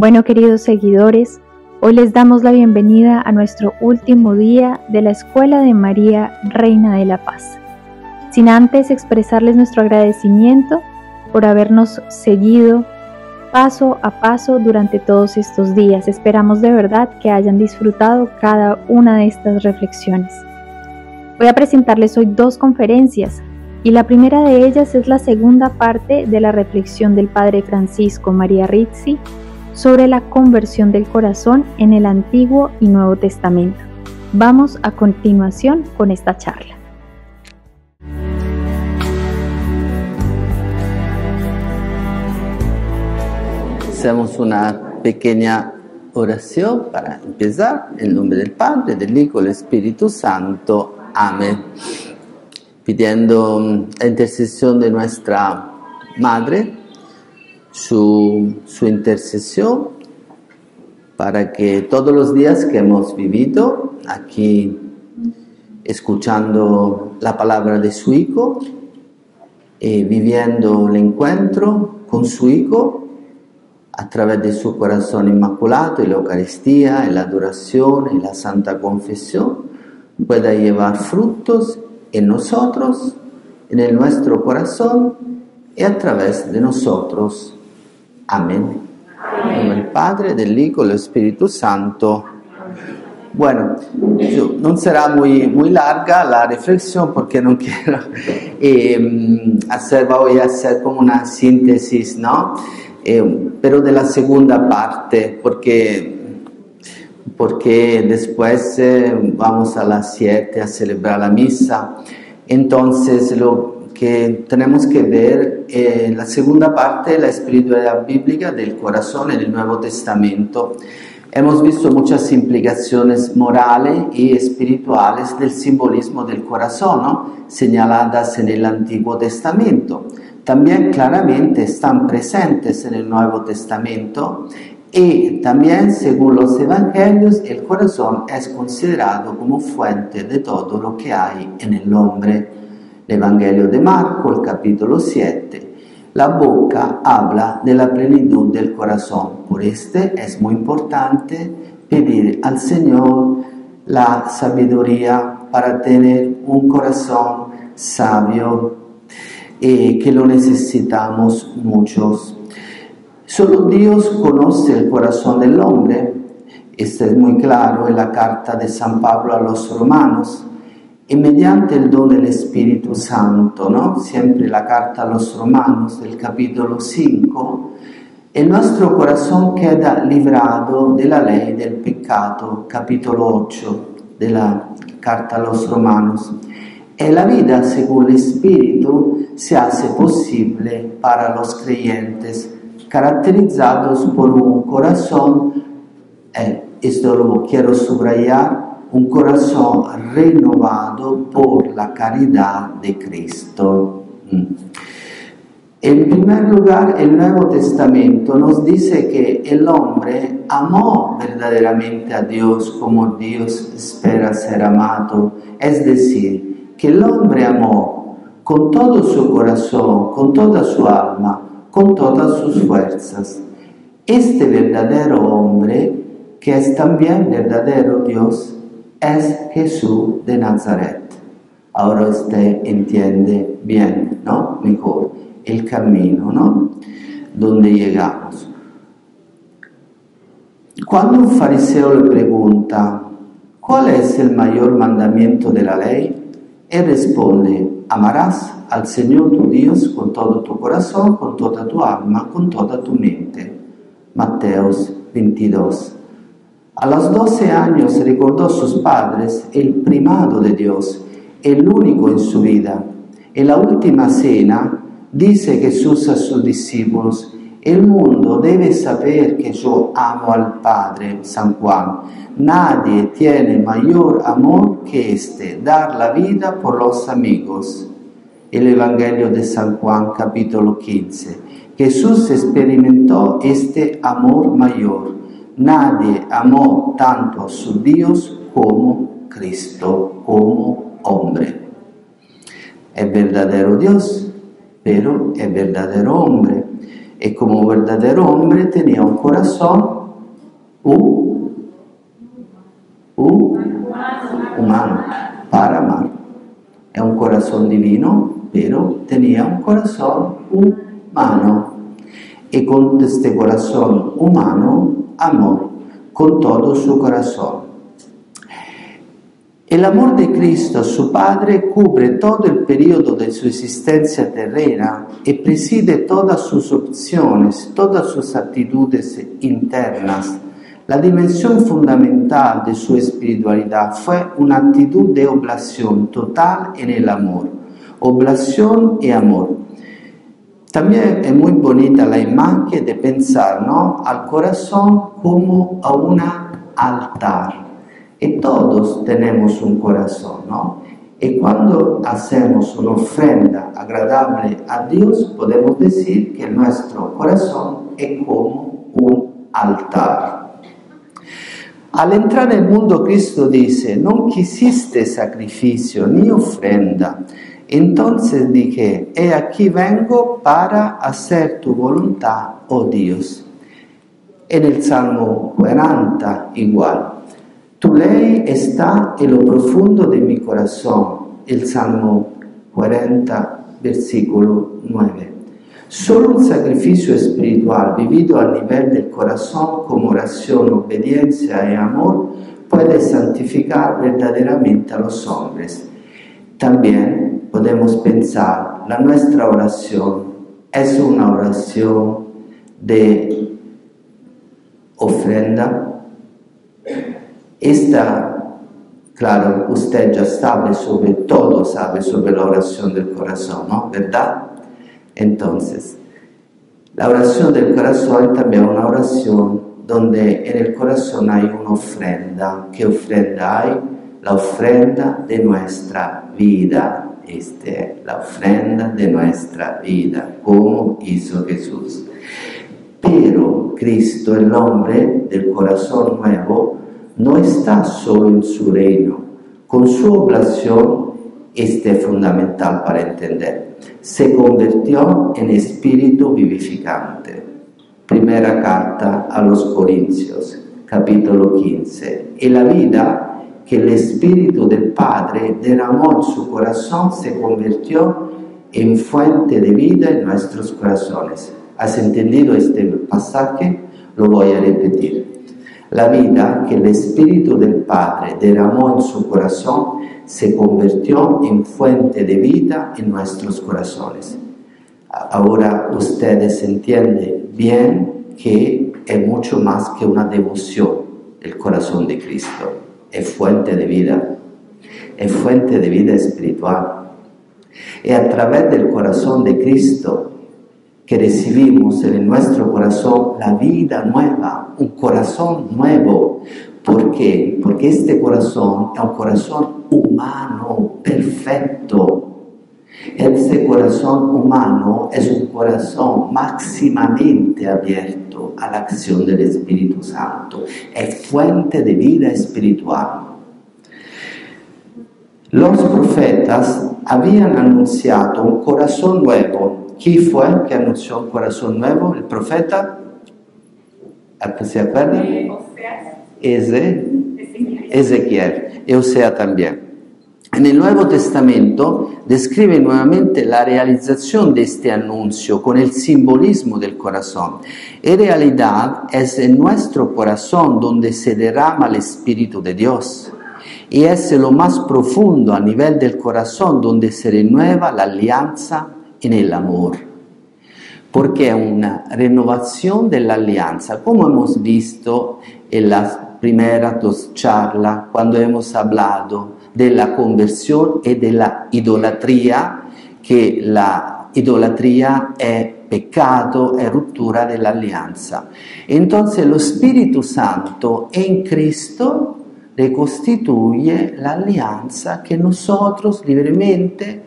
Bueno, queridos seguidores, hoy les damos la bienvenida a nuestro último día de la Escuela de María, Reina de la Paz. Sin antes expresarles nuestro agradecimiento por habernos seguido paso a paso durante todos estos días. Esperamos de verdad que hayan disfrutado cada una de estas reflexiones. Voy a presentarles hoy dos conferencias y la primera de ellas es la segunda parte de la reflexión del Padre Francisco María Rizzi sobre la conversión del corazón en el Antiguo y Nuevo Testamento. Vamos a continuación con esta charla. Hacemos una pequeña oración para empezar. En el nombre del Padre, del Hijo y del Espíritu Santo. Amén. Pidiendo la intercesión de nuestra Madre, su intercesión, para que todos los días que hemos vivido aquí, escuchando la palabra de su Hijo, viviendo el encuentro con su Hijo, a través de su corazón inmaculado, y la Eucaristía, y la adoración, y la Santa Confesión, pueda llevar frutos en nosotros, en nuestro corazón, y a través de nosotros. Amén. En nombre del Padre, del Hijo y del Espíritu Santo. Bueno, no será muy larga la reflexión porque no quiero voy a hacer como una síntesis, ¿no? Pero de la segunda parte, porque después vamos a las 7 a celebrar la misa. Entonces lo que tenemos que ver la segunda parte, la espiritualidad bíblica del corazón en el Nuevo Testamento. Hemos visto muchas implicaciones morales y espirituales del simbolismo del corazón, ¿no? Señaladas en el Antiguo Testamento. También claramente están presentes en el Nuevo Testamento, y también, según los Evangelios, el corazón es considerado como fuente de todo lo que hay en el hombre. El Evangelio de Marco, el capítulo 7, la boca habla de la plenitud del corazón. Por es muy importante pedir al Señor la sabiduría para tener un corazón sabio, que lo necesitamos muchos. Solo Dios conoce el corazón del hombre. Esto es muy claro en la carta de San Pablo a los romanos. Y mediante el don del Espíritu Santo, ¿no? Siempre la carta a los romanos del capítulo 5, el nuestro corazón queda librado de la ley del pecado, capítulo 8 de la carta a los romanos. Y la vida según el Espíritu se hace posible para los creyentes, caracterizados por un corazón, esto lo quiero subrayar, un corazón renovado por la caridad de Cristo. En primer lugar, el Nuevo Testamento nos dice que el hombre amó verdaderamente a Dios como Dios espera ser amado. Es decir, que el hombre amó con todo su corazón, con toda su alma, con todas sus fuerzas. Este verdadero hombre, que es también verdadero Dios, es Jesús de Nazaret. Ahora usted entiende bien, ¿no? Mejor el camino, ¿no? Donde llegamos. Cuando un fariseo le pregunta, ¿cuál es el mayor mandamiento de la ley? Él responde, amarás al Señor tu Dios con todo tu corazón, con toda tu alma, con toda tu mente. Mateos 22. A los 12 años recordó a sus padres el primado de Dios, el único en su vida. En la última cena dice Jesús a sus discípulos, el mundo debe saber que yo amo al Padre, San Juan. Nadie tiene mayor amor que este, dar la vida por los amigos. El Evangelio de San Juan, capítulo 15. Jesús experimentó este amor mayor. Nadie amó tanto a su Dios como Cristo, como hombre. Es verdadero Dios, pero es verdadero hombre. y como verdadero hombre tenía un corazón humano para amar. Es un corazón divino, pero tenía un corazón humano. Y con este corazón humano amó con todo su corazón. El amor de Cristo a su Padre cubre todo el periodo de su existencia terrena y preside todas sus opciones, todas sus actitudes internas. La dimensión fundamental de su espiritualidad fue una actitud de oblación total en el amor. Oblación y amor. También es muy bonita la imagen de pensar, ¿no?, al corazón como a un altar. Y todos tenemos un corazón, ¿no? Y cuando hacemos una ofrenda agradable a Dios, podemos decir que nuestro corazón es como un altar. Al entrar nel mundo, Cristo dice: non quisiste sacrificio ni ofrenda. Entonces dije: he aquí vengo para hacer tu voluntad, oh Dios. En el Salmo 40 igual. Tu ley está en lo profundo de mi corazón. El Salmo 40, versículo 9. Solo un sacrificio espiritual vivido a nivel del corazón como oración, obediencia y amor puede santificar verdaderamente a los hombres. También podemos pensar, la nuestra oración es una oración de ofrenda. Esta, claro, usted ya sabe sobre todo, sabe sobre la oración del corazón, ¿no? ¿Verdad? Entonces, la oración del corazón también es una oración donde en el corazón hay una ofrenda. ¿Qué ofrenda hay? La ofrenda de nuestra vida. La ofrenda de nuestra vida, como hizo Jesús. Pero Cristo, el hombre del corazón nuevo, no está solo en su reino. Con su oblación, este es fundamental para entender. Se convirtió en espíritu vivificante. Primera carta a los Corintios, capítulo 15. Y la vida que el Espíritu del Padre derramó en su corazón se convirtió en fuente de vida en nuestros corazones. ¿Has entendido este pasaje? Lo voy a repetir. La vida que el Espíritu del Padre derramó en su corazón se convirtió en fuente de vida en nuestros corazones. Ahora ustedes entienden bien que es mucho más que una devoción el corazón de Cristo. Es fuente de vida espiritual. Y a través del corazón de Cristo que recibimos en nuestro corazón la vida nueva, un corazón nuevo. ¿Por qué? Porque este corazón es un corazón humano, perfecto. Este corazón humano es un corazón máximamente abierto a la acción del Espíritu Santo. Es fuente de vida espiritual. Los profetas habían anunciado un corazón nuevo. ¿Quién fue que anunció un corazón nuevo? ¿El profeta? ¿Se acuerdan? Ezequiel. Y Osea también. En el Nuevo Testamento describe nuevamente la realización de este anuncio con el simbolismo del corazón. En realidad es en nuestro corazón donde se derrama el Espíritu de Dios. Y es lo más profundo a nivel del corazón donde se renueva la alianza en el amor. Porque es una renovación de la alianza, como hemos visto en las primeras dos charlas, cuando hemos hablado de la conversión y de la idolatría, que la idolatría es pecado, es ruptura de la alianza. Entonces, lo Espíritu Santo en Cristo reconstituye la alianza que nosotros libremente,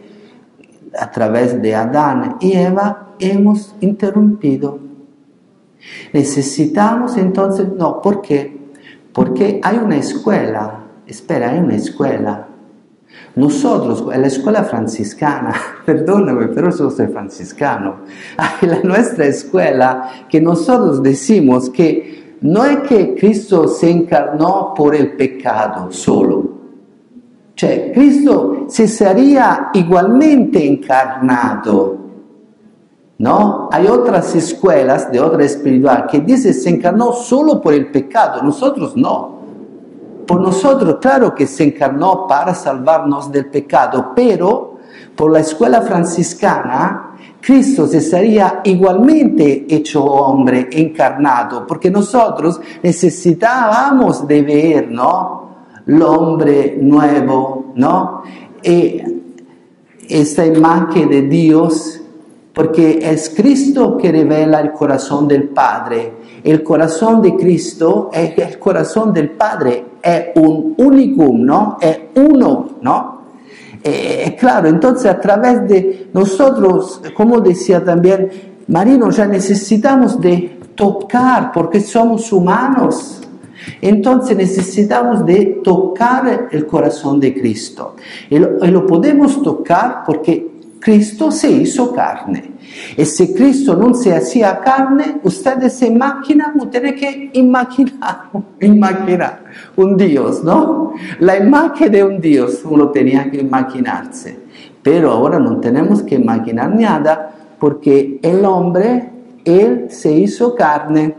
a través de Adán y Eva, hemos interrumpido. Necesitamos entonces, ¿por qué? Porque hay una escuela, hay una escuela. Nosotros, en la escuela franciscana, perdóname, pero yo soy franciscano, en la nuestra escuela, que nosotros decimos que no es que Cristo se encarnó por el pecado solo, cioè Cristo se sería igualmente encarnado, ¿no? Hay otras escuelas de otra espiritual que dicen se encarnó solo por el pecado, nosotros no. Por nosotros, claro que se encarnó para salvarnos del pecado, pero por la escuela franciscana, Cristo se sería igualmente hecho hombre, encarnado, porque nosotros necesitábamos de ver, ¿no? El hombre nuevo, ¿no? Y esta imagen de Dios, porque es Cristo que revela el corazón del Padre. El corazón de Cristo es el corazón del Padre, es un unicum, ¿no? Es uno, ¿no? Claro, entonces a través de nosotros, como decía también Marino, ya necesitamos de tocar, porque somos humanos. Entonces necesitamos de tocar el corazón de Cristo. Y lo podemos tocar porque Cristo se hizo carne. Y si Cristo no se hacía carne, ustedes se imaginan, tienen que imaginar un Dios, ¿no? La imagen de un Dios uno tenía que imaginarse. Pero ahora no tenemos que imaginar nada porque el hombre, Él se hizo carne.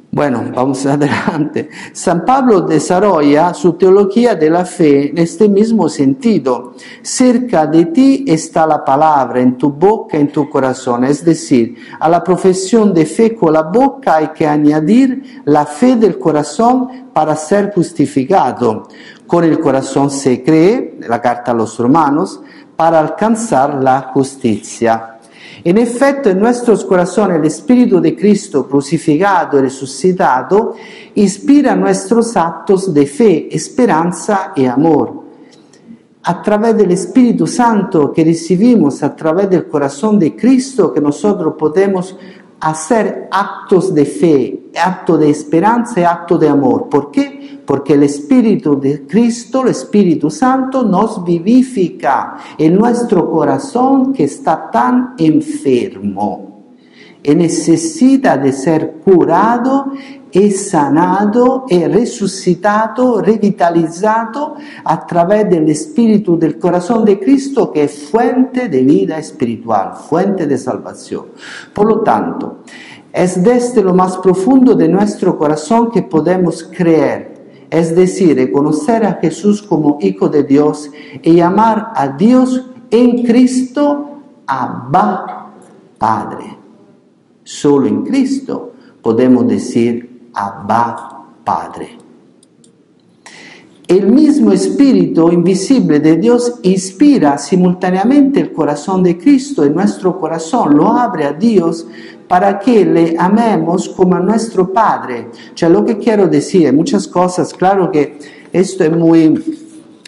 Bueno, vamos adelante. San Pablo desarrolla su teología de la fe en este mismo sentido. Cerca de ti está la palabra, en tu boca, en tu corazón. Es decir, a la profesión de fe con la boca hay que añadir la fe del corazón para ser justificado. Con el corazón se cree, la carta a los Romanos, para alcanzar la justicia. En efecto, en nuestros corazones el Espíritu de Cristo crucificado y resucitado inspira nuestros actos de fe, esperanza y amor. A través del Espíritu Santo que recibimos, a través del corazón de Cristo, que nosotros podemos hacer actos de fe, actos de esperanza y actos de amor. ¿Por qué? Porque el Espíritu de Cristo, el Espíritu Santo, nos vivifica en nuestro corazón que está tan enfermo y necesita de ser curado y sanado y resucitado, revitalizado a través del Espíritu del corazón de Cristo, que es fuente de vida espiritual, fuente de salvación. Por lo tanto, es desde lo más profundo de nuestro corazón que podemos creer, es decir, reconocer a Jesús como Hijo de Dios y llamar a Dios en Cristo Abba Padre. Solo en Cristo podemos decir Abba Padre. El mismo Espíritu invisible de Dios inspira simultáneamente el corazón de Cristo y nuestro corazón lo abre a Dios para que le amemos como a nuestro Padre. Cioè, lo que quiero decir, muchas cosas, claro que esto es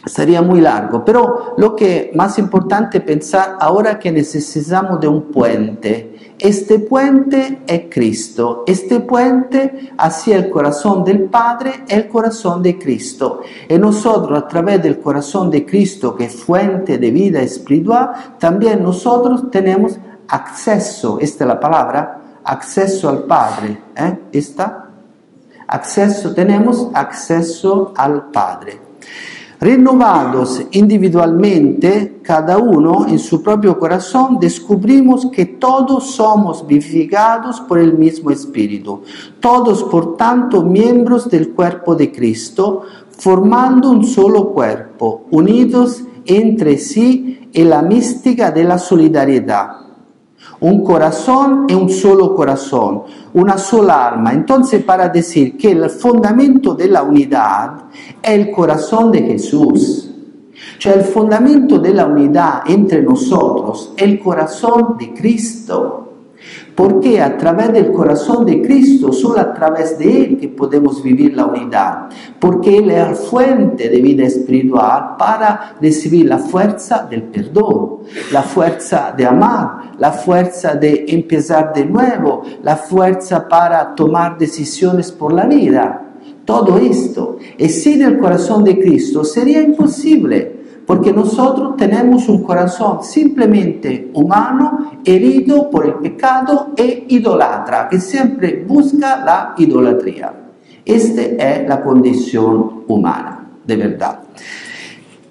sería muy largo, pero lo que más importante es pensar ahora que necesitamos de un puente. Este puente es Cristo, este puente hacia el corazón del Padre es el corazón de Cristo. Y nosotros a través del corazón de Cristo, que es fuente de vida espiritual, también nosotros tenemos acceso, esta es la palabra, acceso al Padre, tenemos acceso al Padre. Renovados individualmente, cada uno en su propio corazón, descubrimos que todos somos vivificados por el mismo Espíritu, todos por tanto miembros del cuerpo de Cristo, formando un solo cuerpo, unidos entre sí en la mística de la solidaridad. Un corazón y un solo corazón, una sola alma. Entonces, para decir que el fundamento de la unidad es el corazón de Jesús. Cioè, el fundamento de la unidad entre nosotros es el corazón de Cristo. Porque a través del corazón de Cristo, solo a través de Él que podemos vivir la unidad. Porque Él es la fuente de vida espiritual para recibir la fuerza del perdón, la fuerza de amar, la fuerza de empezar de nuevo, la fuerza para tomar decisiones por la vida. Todo esto. Y sin el corazón de Cristo sería imposible. porque nosotros tenemos un corazón simplemente humano, herido por el pecado e idolatra, que siempre busca la idolatría. Esta es la condición humana, de verdad.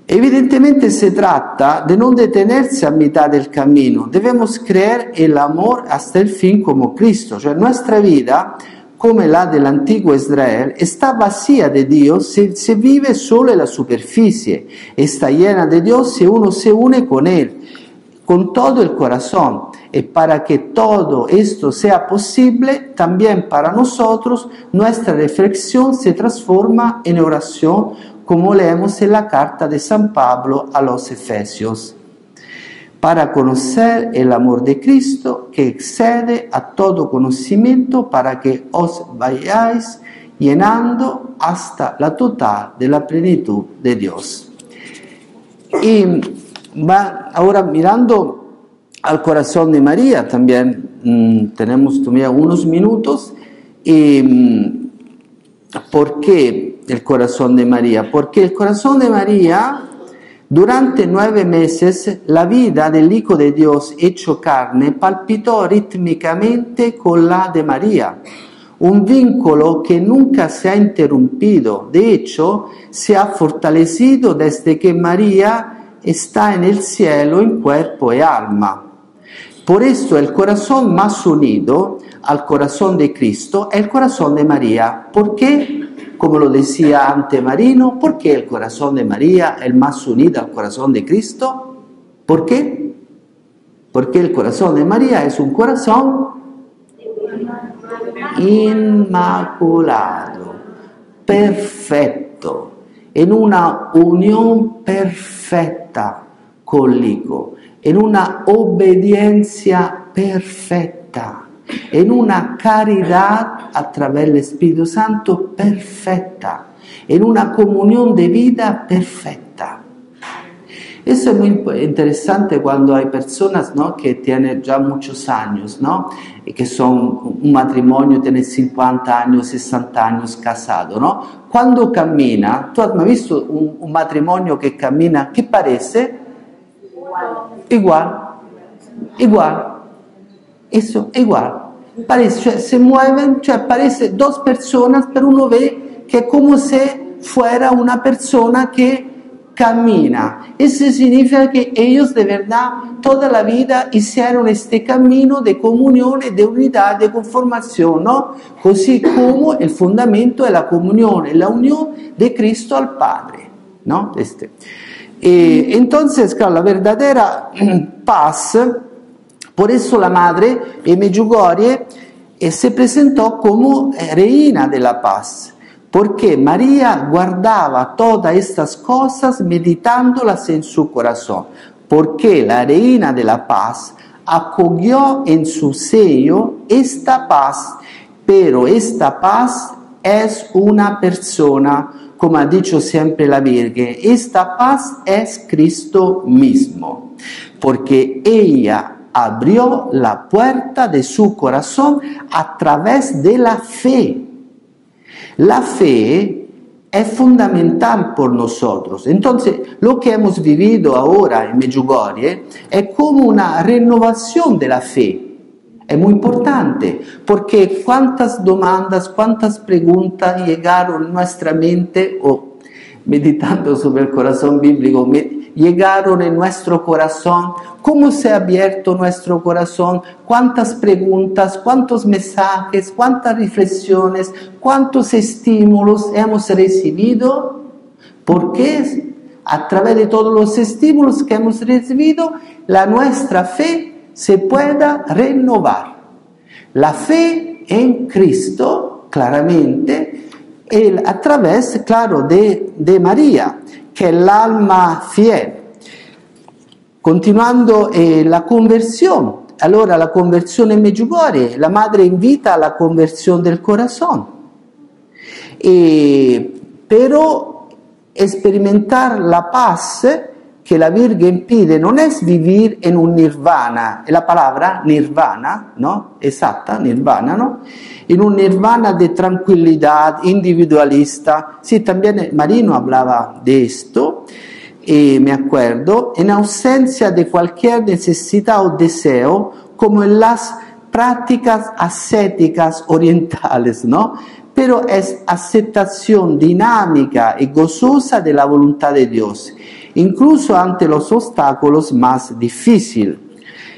Evidentemente se trata de no detenerse a mitad del camino, debemos creer el amor hasta el fin como Cristo, o sea, nuestra vida, come la del antiguo Israel, está vacía de Dios si se vive solo en la superficie, está llena de Dios si uno se une con Él, con todo el corazón. Y para que todo esto sea posible, también para nosotros, nuestra reflexión se transforma en oración, como leemos en la carta de San Pablo a los Efesios. Para conocer el amor de Cristo que excede a todo conocimiento, para que os vayáis llenando hasta la total de la plenitud de Dios. Y ahora mirando al corazón de María, también tenemos todavía unos minutos. ¿Por qué el corazón de María? Porque el corazón de María, durante 9 meses, la vida del Hijo de Dios hecho carne palpitó rítmicamente con la de María, un vínculo que nunca se ha interrumpido, de hecho, se ha fortalecido desde que María está en el cielo en cuerpo y alma. Por esto el corazón más unido al corazón de Cristo es el corazón de María. ¿Por qué? Como lo decía antes Marino, ¿por qué el corazón de María es el más unido al corazón de Cristo? ¿Por qué? Porque el corazón de María es un corazón inmaculado, perfecto, en una unión perfecta con el Hijo, en una obediencia perfecta, en una caridad a través del Espíritu Santo perfecta, en una comunión de vida perfecta. Eso es muy interesante cuando hay personas, ¿no?, que tienen ya muchos años, ¿no?, y que son un matrimonio, tiene 50 años, 60 años casado, ¿no? Cuando camina, ¿tú has visto un matrimonio que camina? ¿Qué parece? Igual. Eso, igual. Parece, cioè, se mueven, cioè parece 2 personas, pero uno ve que es como si fuera una persona que camina. Eso significa que ellos de verdad toda la vida hicieron este camino de comunión, de unidad, de conformación, ¿no? Così como el fundamento es la comunión, la unión de Cristo al Padre, ¿no? Entonces, claro, la verdadera paz, por eso la madre en Medjugorje se presentó como reina de la paz, porque María guardaba todas estas cosas meditándolas en su corazón, porque la reina de la paz acogió en su sello esta paz, pero esta paz es una persona, como ha dicho siempre la Virgen, esta paz es Cristo mismo, porque ella abrió la puerta de su corazón a través de la fe. La fe es fundamental por nosotros. Entonces, lo que hemos vivido ahora en Medjugorje es como una renovación de la fe. Es muy importante, porque cuántas demandas, cuántas preguntas llegaron a nuestra mente, o meditando sobre el corazón bíblico, llegaron en nuestro corazón, cómo se ha abierto nuestro corazón, cuántas preguntas, cuántos mensajes, cuántas reflexiones, cuántos estímulos hemos recibido, porque a través de todos los estímulos que hemos recibido, nuestra fe se pueda renovar. La fe en Cristo, claramente, a través, claro, de María, que es el alma fiel. Continuando la conversión, allora la conversión en Medjugorje, la madre invita a la conversión del corazón, pero experimentar la paz que la Virgen pide no es vivir en un nirvana, la palabra nirvana, ¿no? Exacta, nirvana, ¿no? En un nirvana de tranquilidad individualista. Sí, también Marino hablaba de esto. me acuerdo, en ausencia de cualquier necesidad o deseo, como en las prácticas ascéticas orientales, ¿no? Pero es aceptación dinámica y gozosa de la voluntad de Dios, incluso ante los obstáculos más difíciles.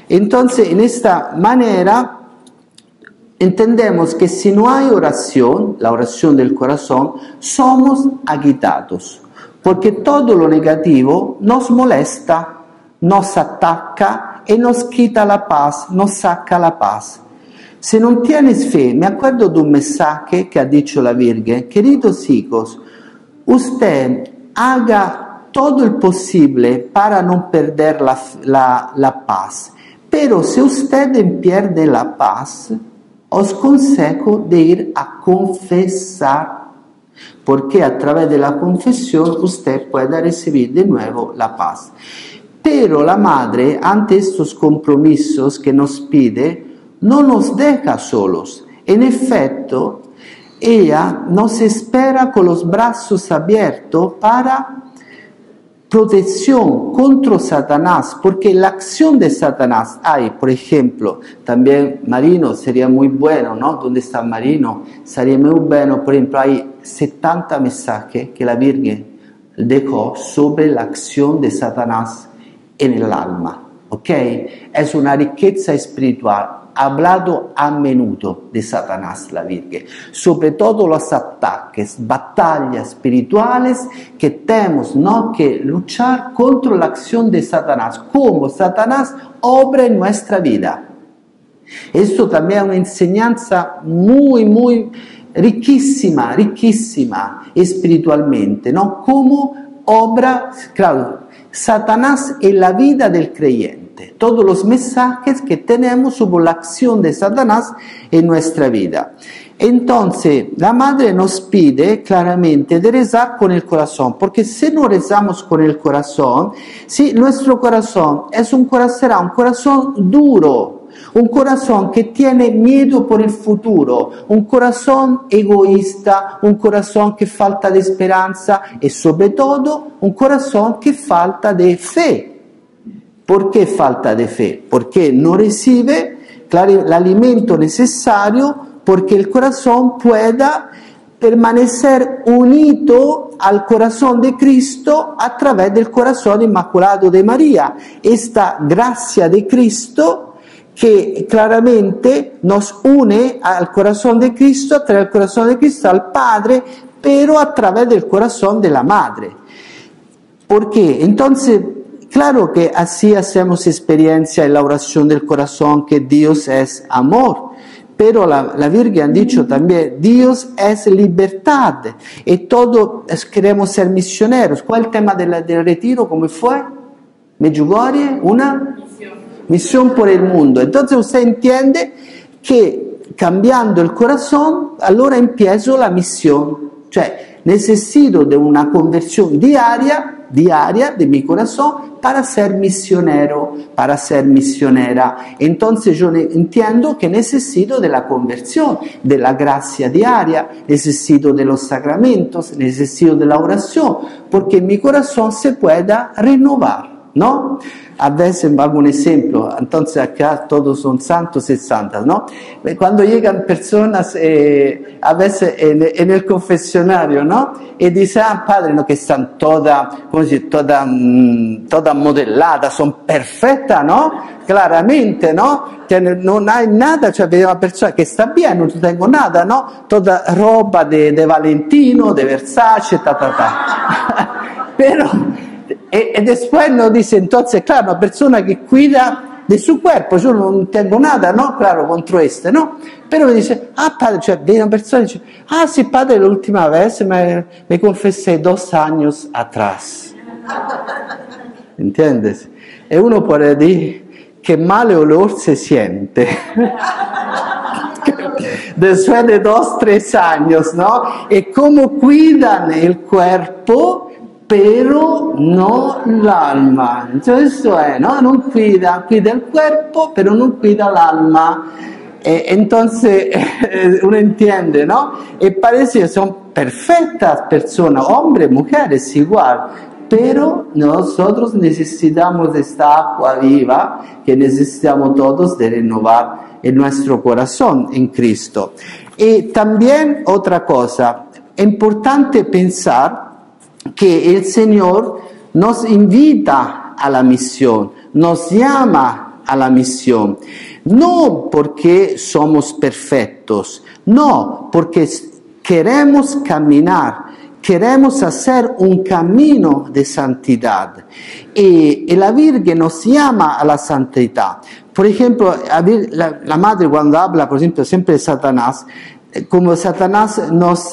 Entonces, en esta manera, entendemos que si no hay oración, la oración del corazón, somos agitados, porque todo lo negativo nos molesta, nos ataca y nos quita la paz, nos saca la paz. Si no tienes fe, me acuerdo de un mensaje que ha dicho la Virgen: queridos hijos, usted haga todo el posible para no perder la paz, pero si usted pierde la paz, os consejo de ir a confesar, porque a través de la confesión usted pueda recibir de nuevo la paz. Pero la Madre, ante estos compromisos que nos pide, no nos deja solos. En efecto, ella nos espera con los brazos abiertos para protección contra Satanás, porque la acción de Satanás hay, por ejemplo, también Marino sería muy bueno, ¿no? ¿Dónde está Marino? Sería muy bueno, por ejemplo, hay 70 mensajes que la Virgen dejó sobre la acción de Satanás en el alma, ¿ok? Es una riqueza espiritual. Ha hablado a menudo de Satanás la Virgen, sobre todo los ataques, batallas espirituales que tenemos, ¿no?, que luchar contra la acción de Satanás, cómo Satanás obra en nuestra vida. Esto también es una enseñanza muy riquísima espiritualmente, ¿no? Cómo obra, claro, Satanás en la vida del creyente. Todos los mensajes que tenemos sobre la acción de Satanás en nuestra vida. Entonces, la Madre nos pide claramente de rezar con el corazón, porque si no rezamos con el corazón, si nuestro corazón será un corazón duro, un corazón que tiene miedo por el futuro, un corazón egoísta, un corazón que falta de esperanza y sobre todo un corazón que falta de fe. ¿Por qué falta de fe? Porque no recibe el alimento necesario porque el corazón pueda permanecer unido al corazón de Cristo a través del corazón inmaculado de María. Esta gracia de Cristo que claramente nos une al corazón de Cristo, a través del corazón de Cristo al Padre, pero a través del corazón de la Madre. ¿Por qué? Entonces, claro que así hacemos experiencia en la oración del corazón que Dios es amor, pero la Virgen ha dicho también, Dios es libertad y todos queremos ser misioneros. ¿Cuál es el tema del retiro? ¿Cómo fue? Medjugorje, una misión por el mundo. Entonces usted entiende que cambiando el corazón, allora empiezo la misión. Cioè, necesito de una conversión diaria de mi corazón para ser misionero, para ser misionera. Entonces yo entiendo que necesito de la conversión, de la gracia diaria, necesito de los sacramentos, necesito de la oración, porque mi corazón se pueda renovar, ¿no? A veces, hago un ejemplo, entonces acá todos son santos y santas, ¿no? Cuando llegan personas, a veces en el confesionario, ¿no? Y dicen, padre, ¿no? Que están todas modeladas, son perfectas, ¿no? Claramente, ¿no? No hay nada, cioè vedi una persona che sta bien, non tengo nada, ¿no? Toda roba de Valentino, de Versace, Pero... Y después nos dice, entonces, claro, una persona que cuida de su cuerpo, yo no tengo nada, ¿no? Claro, contra ¿no? Pero me dice, padre, cioè, viene una persona y dice, sí, padre, la última vez me confesé 2 años atrás. ¿Entiendes? Y uno puede decir, qué mal olor se siente. Después de 2, 3 años, ¿no? Y cómo cuidan el cuerpo, pero no l'alma. Entonces esto es, ¿no? No cuida el cuerpo, pero no cuida el alma. Entonces uno entiende, ¿no? Y parece que son perfectas personas, hombres, mujeres, igual. pero nosotros necesitamos esta agua viva que necesitamos todos de renovar en nuestro corazón en Cristo. Y también otra cosa, es importante pensar que el Señor nos invita a la misión, nos llama a la misión, no porque somos perfectos, no, porque queremos caminar, queremos hacer un camino de santidad. Y la Virgen nos llama a la santidad. Por ejemplo, la madre cuando habla, por ejemplo, siempre de Satanás, como Satanás nos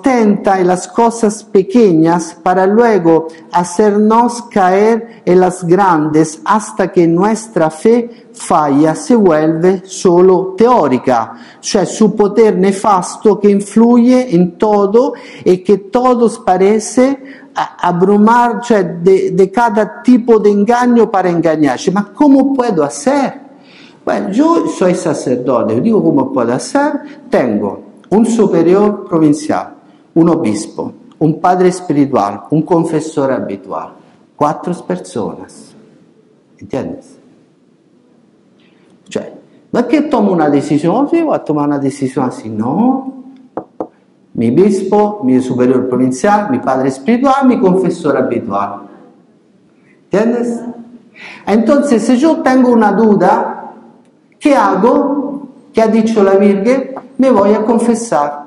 tenta en las cosas pequeñas para luego hacernos caer en las grandes hasta que nuestra fe falla, se vuelve solo teórica, cioè su poder nefasto que influye en todo y que todos parece abrumar, cioè de cada tipo de engaño para engañarse. ¿Ma cómo puedo hacer? Bueno, yo soy sacerdote, digo cómo puedo hacer. Tengo un superior provincial, un obispo, un padre espiritual, un confesor habitual, 4 personas, ¿entiendes? Cioè, no es que tomo una decisión, sí, voy a tomar una decisión así, no. Mi obispo, mi superior provincial, mi padre espiritual, mi confesor habitual. ¿Entiendes? Entonces, si yo tengo una duda, ¿qué hago? ¿Qué ha dicho la Virgen? Me voy a confesar.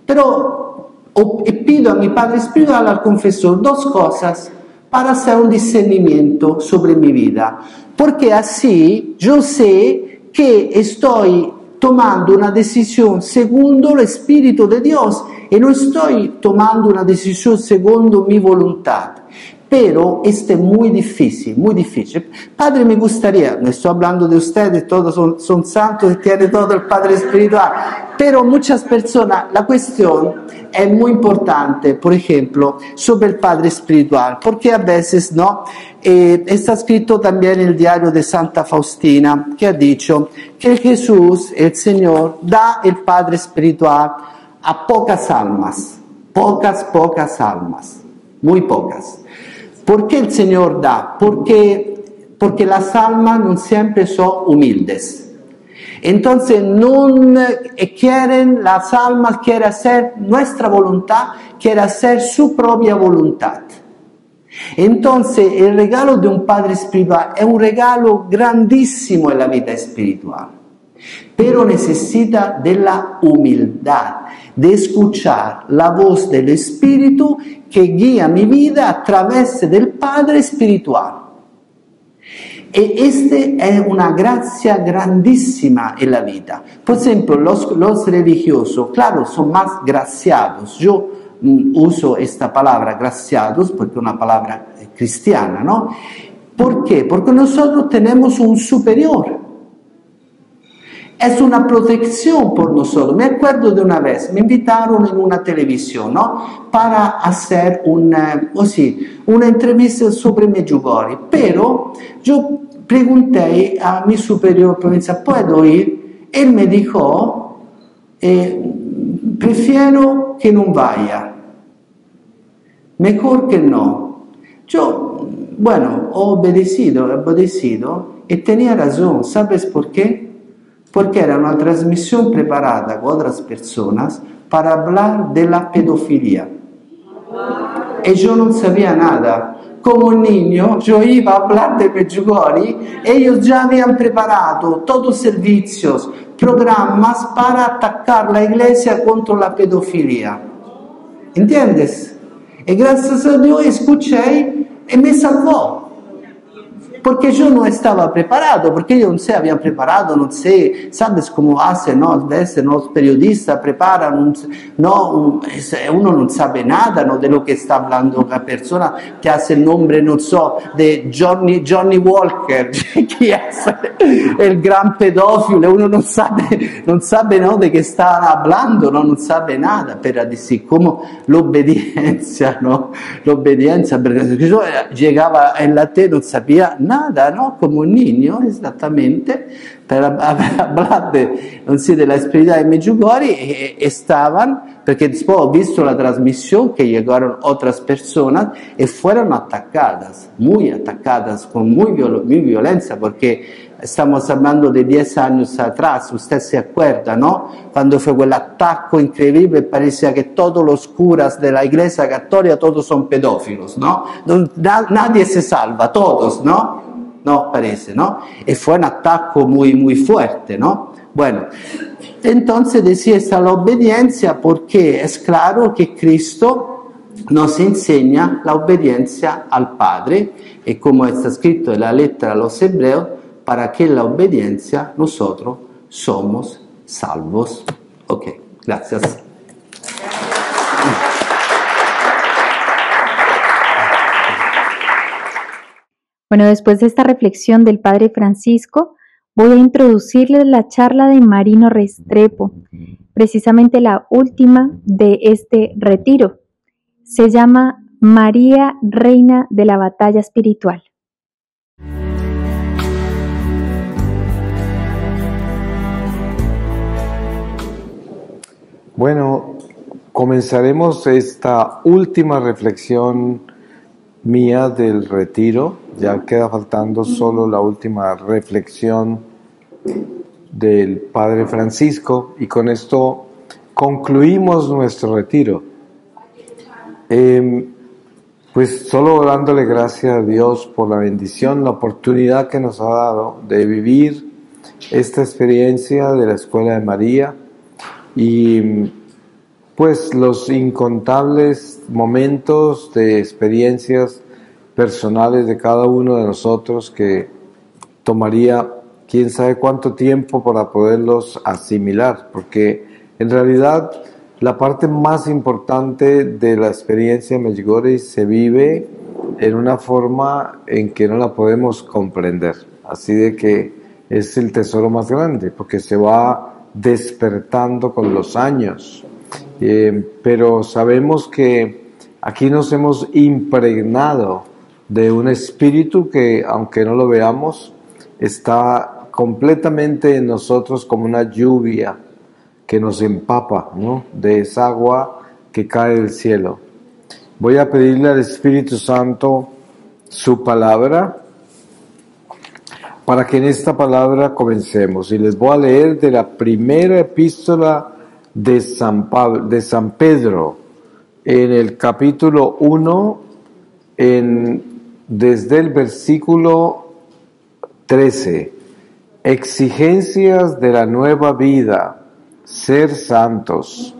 Pero pido a mi padre espiritual, al confesor, 2 cosas para hacer un discernimiento sobre mi vida. Porque así yo sé que estoy tomando una decisión segundo el Espíritu de Dios y no estoy tomando una decisión segundo mi voluntad. Pero esto es muy difícil, muy difícil. Padre, me gustaría, no estoy hablando de ustedes, todos son santos y tienen todo el Padre espiritual, pero muchas personas, la cuestión es muy importante, por ejemplo, sobre el Padre espiritual, porque a veces, ¿no? Está escrito también en el diario de Santa Faustina, que ha dicho que Jesús, el Señor, da el Padre espiritual a pocas almas, pocas almas, muy pocas. ¿Por qué el Señor da? Porque las almas no siempre son humildes. Entonces las almas quieren hacer nuestra voluntad, quieren hacer su propia voluntad. Entonces el regalo de un Padre espiritual es un regalo grandísimo en la vida espiritual, pero necesita de la humildad, de escuchar la voz del Espíritu que guía mi vida a través del Padre espiritual. Y es una gracia grandísima en la vida. Por ejemplo, los religiosos, claro, son más graciados. Yo uso esta palabra graciados porque es una palabra cristiana, ¿no? ¿Por qué? Porque nosotros tenemos un superior. Es una protección por nosotros. Me acuerdo de una vez, me invitaron en una televisión, ¿no? Para hacer una entrevista sobre Medjugorje, pero yo pregunté a mi superior provincial, ¿puedo ir? Él me dijo, prefiero que no vaya, mejor que no. Yo, bueno, he obedecido y tenía razón. ¿Sabes por qué? Porque era una transmisión preparada con otras personas para hablar de la pedofilia. Y yo no sabía nada. Como un niño, yo iba a hablar de Medjugorje, ellos ya habían preparado todos servicios, programas para atacar la iglesia contra la pedofilia. ¿Entiendes? Y gracias a Dios escuché y me salvó. Porque yo no estaba preparado, porque yo no sé, habían preparado, no sé, sabes cómo hacen, ¿no? A veces los periodistas preparan, uno no sabe nada, ¿no? De lo que está hablando la persona, te hace el nombre, no sé, de Johnny Walker, que es el gran pedófilo, uno no sabe, ¿no? De qué está hablando, ¿no? No sabe nada, pero decir, como l'obbedienza, ¿no? L'obbedienza, porque yo llegaba en la tele, no sabía nada. nada, ¿no? Como un niño, exactamente, per hablar de la espiritualidad de Medjugorje, estaban, porque después he visto la transmisión que llegaron otras personas y fueron atacadas, con muy violencia, porque estamos hablando de 10 años atrás, usted se acuerda, ¿no? Cuando fue aquel ataque increíble, parecía que todos los curas de la Iglesia Católica, todos son pedófilos, ¿no? Nadie se salva, todos, ¿no? No, parece, ¿no? Y fue un ataque muy, muy fuerte, ¿no? Bueno, entonces decía esta la obediencia porque es claro que Cristo nos enseña la obediencia al Padre, y como está escrito en la letra a los Hebreos, para que la obediencia nosotros somos salvos. Ok, gracias. Bueno, después de esta reflexión del Padre Francisco, voy a introducirles la charla de Marino Restrepo, precisamente la última de este retiro. Se llama María, Reina de la Batalla Espiritual. Bueno, comenzaremos esta última reflexión mía del retiro. Ya queda faltando solo la última reflexión del Padre Francisco y con esto concluimos nuestro retiro. Pues solo dándole gracias a Dios por la bendición, la oportunidad que nos ha dado de vivir esta experiencia de la Escuela de María y pues los incontables momentos de experiencias personales de cada uno de nosotros que tomaría quién sabe cuánto tiempo para poderlos asimilar, porque en realidad la parte más importante de la experiencia de Medjugorje se vive en una forma en que no la podemos comprender, así de que es el tesoro más grande, porque se va despertando con los años, pero sabemos que aquí nos hemos impregnado de un espíritu que, aunque no lo veamos, está completamente en nosotros como una lluvia que nos empapa, ¿no?, de esa agua que cae del cielo. Voy a pedirle al Espíritu Santo su palabra para que en esta palabra comencemos. Y les voy a leer de la primera epístola de San Pedro, en el capítulo 1, desde el versículo 13. Exigencias de la nueva vida, ser santos.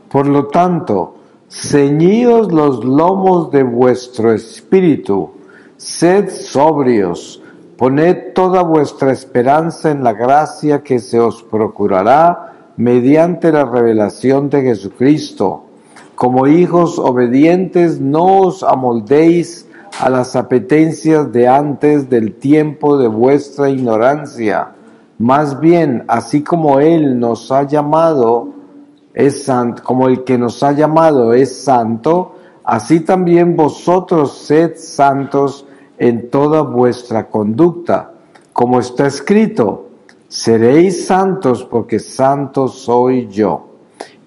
Por lo tanto, ceñíos los lomos de vuestro espíritu, sed sobrios, poned toda vuestra esperanza en la gracia que se os procurará mediante la revelación de Jesucristo. Como hijos obedientes, no os amoldéis a las apetencias de antes del tiempo de vuestra ignorancia. Más bien, así como Él nos ha llamado, es santo, como el que nos ha llamado es santo, así también vosotros sed santos en toda vuestra conducta. Como está escrito, seréis santos porque santo soy yo.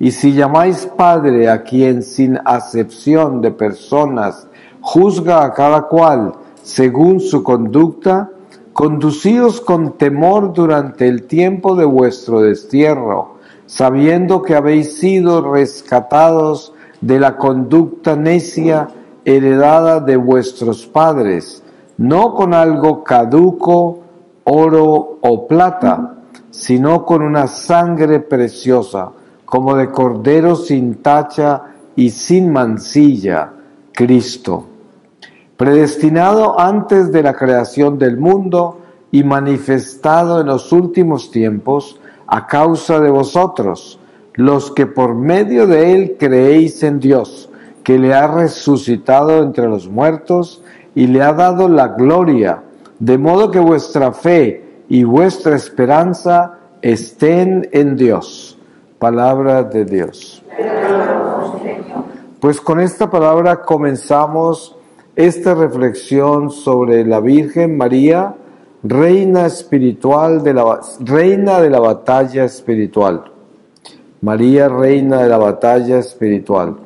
Y si llamáis Padre a quien sin acepción de personas juzga a cada cual según su conducta, conducíos con temor durante el tiempo de vuestro destierro, sabiendo que habéis sido rescatados de la conducta necia heredada de vuestros padres, no con algo caduco, oro o plata, sino con una sangre preciosa, como de cordero sin tacha y sin mancilla, Cristo, predestinado antes de la creación del mundo y manifestado en los últimos tiempos a causa de vosotros, los que por medio de Él creéis en Dios, que le ha resucitado entre los muertos y le ha dado la gloria, de modo que vuestra fe y vuestra esperanza estén en Dios. Palabra de Dios. Pues con esta palabra comenzamos esta reflexión sobre la Virgen María, reina espiritual reina de la batalla espiritual. María, reina de la batalla espiritual.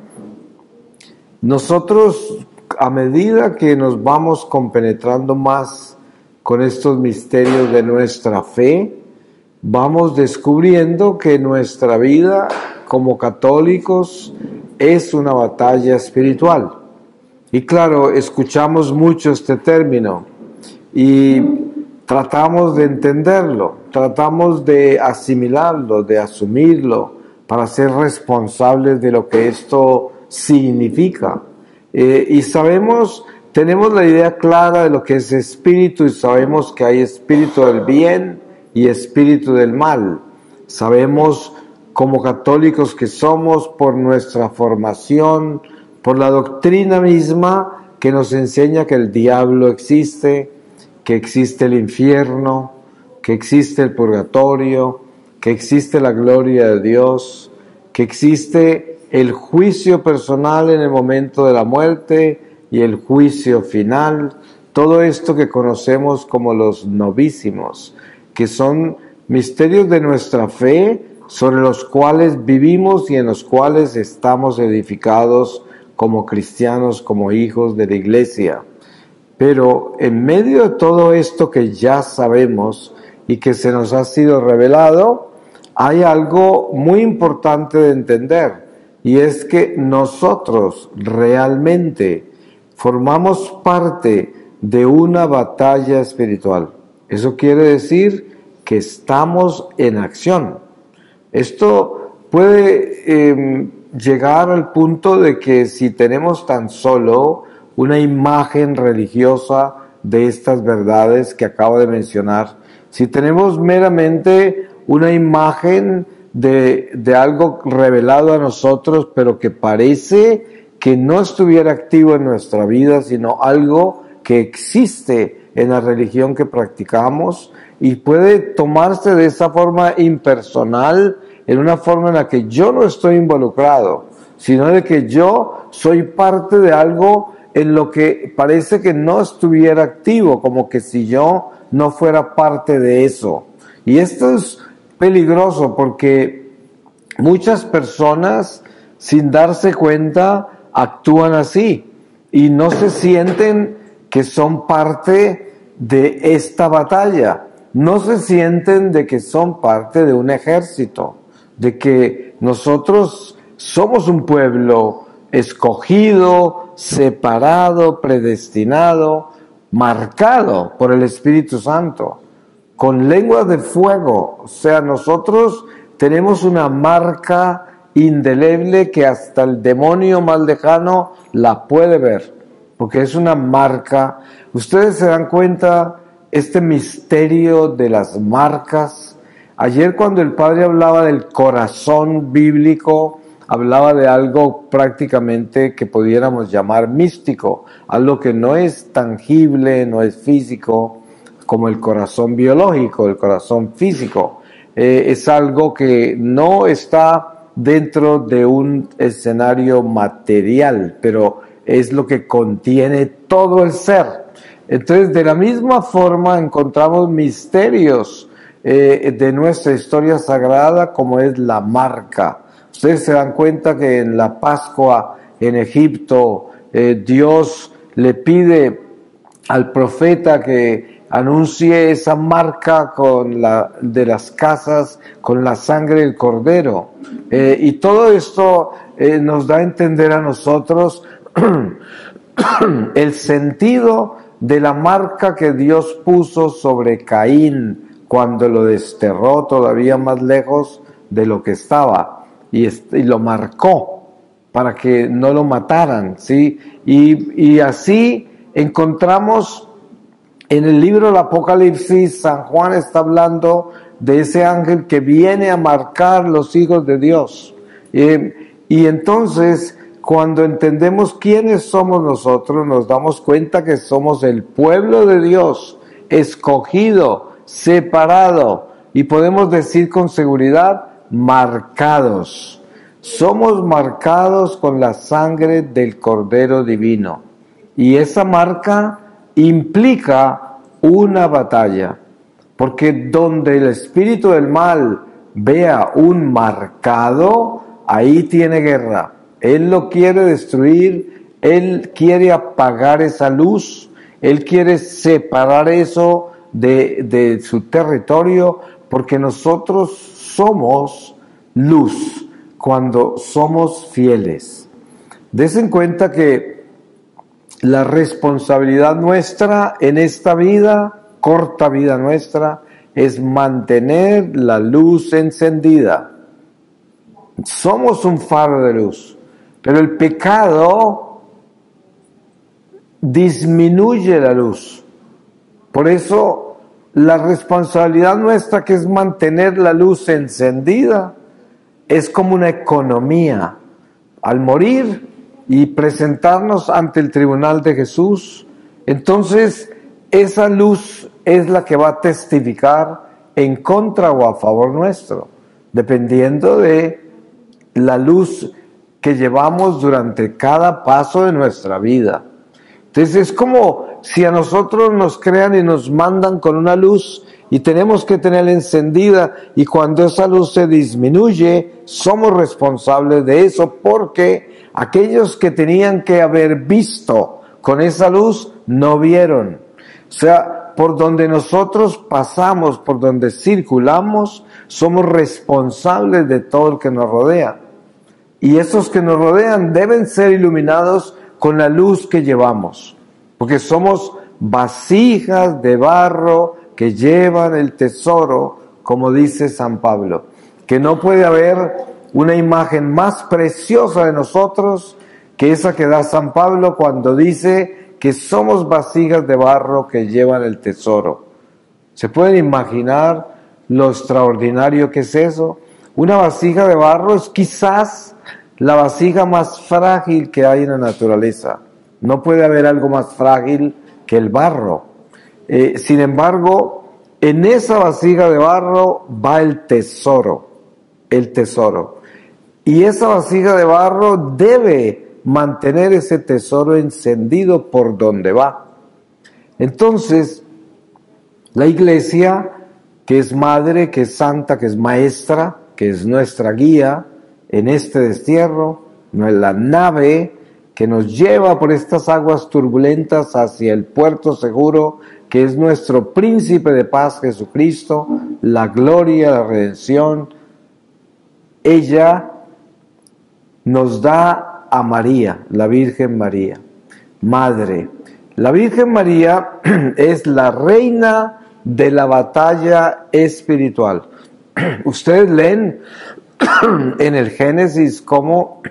Nosotros, a medida que nos vamos compenetrando más con estos misterios de nuestra fe, vamos descubriendo que nuestra vida como católicos es una batalla espiritual. Y claro, escuchamos mucho este término y tratamos de entenderlo, tratamos de asimilarlo, de asumirlo, para ser responsables de lo que esto significa. Y sabemos, tenemos la idea clara de lo que es espíritu y sabemos que hay espíritu del bien y espíritu del mal. Sabemos como católicos que somos por nuestra formación, por la doctrina misma que nos enseña que el diablo existe, que existe el infierno, que existe el purgatorio, que existe la gloria de Dios, que existe el juicio personal en el momento de la muerte y el juicio final, todo esto que conocemos como los novísimos, que son misterios de nuestra fe sobre los cuales vivimos y en los cuales estamos edificados como cristianos, como hijos de la Iglesia. Pero en medio de todo esto que ya sabemos y que se nos ha sido revelado, hay algo muy importante de entender, y es que nosotros realmente formamos parte de una batalla espiritual. Eso quiere decir que estamos en acción. Esto puede llegar al punto de que si tenemos tan solo una imagen religiosa de estas verdades que acabo de mencionar, si tenemos meramente una imagen de algo revelado a nosotros, pero que parece que no estuviera activo en nuestra vida, sino algo que existe en la religión que practicamos y puede tomarse de esa forma impersonal, en una forma en la que yo no estoy involucrado, sino de que yo soy parte de algo en lo que parece que no estuviera activo, como que si yo no fuera parte de eso. Y esto es peligroso porque muchas personas, sin darse cuenta, actúan así y no se sienten que son parte de esta batalla, no se sienten de que son parte de un ejército, de que nosotros somos un pueblo escogido, separado, predestinado, marcado por el Espíritu Santo, con lenguas de fuego. O sea, nosotros tenemos una marca indeleble que hasta el demonio más lejano la puede ver, porque es una marca. Ustedes se dan cuenta este misterio de las marcas. Ayer cuando el padre hablaba del corazón bíblico, hablaba de algo prácticamente que pudiéramos llamar místico, algo que no es tangible, no es físico, como el corazón biológico, el corazón físico. Es algo que no está dentro de un escenario material, pero es lo que contiene todo el ser. Entonces, de la misma forma encontramos misterios de nuestra historia sagrada, como es la marca. Ustedes se dan cuenta que en la Pascua en Egipto, Dios le pide al profeta que anuncie esa marca de las casas con la sangre del cordero. Y todo esto nos da a entender a nosotros el sentido de la marca que Dios puso sobre Caín cuando lo desterró todavía más lejos de lo que estaba y lo marcó para que no lo mataran, ¿sí? Y así encontramos en el libro del Apocalipsis, San Juan está hablando de ese ángel que viene a marcar los hijos de Dios. Y entonces, cuando entendemos quiénes somos nosotros, nos damos cuenta que somos el pueblo de Dios, escogido, separado, y podemos decir con seguridad, marcados. Somos marcados con la sangre del Cordero Divino. Y esa marca implica una batalla, porque donde el espíritu del mal vea un marcado, ahí tiene guerra. Él lo quiere destruir, él quiere apagar esa luz, él quiere separar eso de su territorio, porque nosotros somos luz cuando somos fieles. Des en cuenta que la responsabilidad nuestra en esta vida, corta vida nuestra, es mantener la luz encendida. Somos un faro de luz, pero el pecado disminuye la luz. Por eso la responsabilidad nuestra, que es mantener la luz encendida, es como una economía. Al morir y presentarnos ante el tribunal de Jesús, entonces esa luz es la que va a testificar en contra o a favor nuestro, dependiendo de la luz que llevamos durante cada paso de nuestra vida. Entonces es como si a nosotros nos crean y nos mandan con una luz y tenemos que tenerla encendida, y cuando esa luz se disminuye, somos responsables de eso, porque aquellos que tenían que haber visto con esa luz no vieron. O sea, por donde nosotros pasamos, por donde circulamos, somos responsables de todo el que nos rodea. Y esos que nos rodean deben ser iluminados con la luz que llevamos, porque somos vasijas de barro que llevan el tesoro, como dice San Pablo, que no puede haber una imagen más preciosa de nosotros que esa que da San Pablo cuando dice que somos vasijas de barro que llevan el tesoro. ¿Se pueden imaginar lo extraordinario que es eso? Una vasija de barro es quizás la vasija más frágil que hay en la naturaleza. No puede haber algo más frágil que el barro. Sin embargo, en esa vasija de barro va el tesoro. Y esa vasija de barro debe mantener ese tesoro encendido por donde va. Entonces, la iglesia, que es madre, que es santa, que es maestra, que es nuestra guía en este destierro, la nave que nos lleva por estas aguas turbulentas hacia el puerto seguro, que es nuestro príncipe de paz, Jesucristo, la gloria, la redención. Ella nos da a María, la Virgen María, Madre. La Virgen María es la reina de la batalla espiritual. Ustedes leen en el Génesis cómo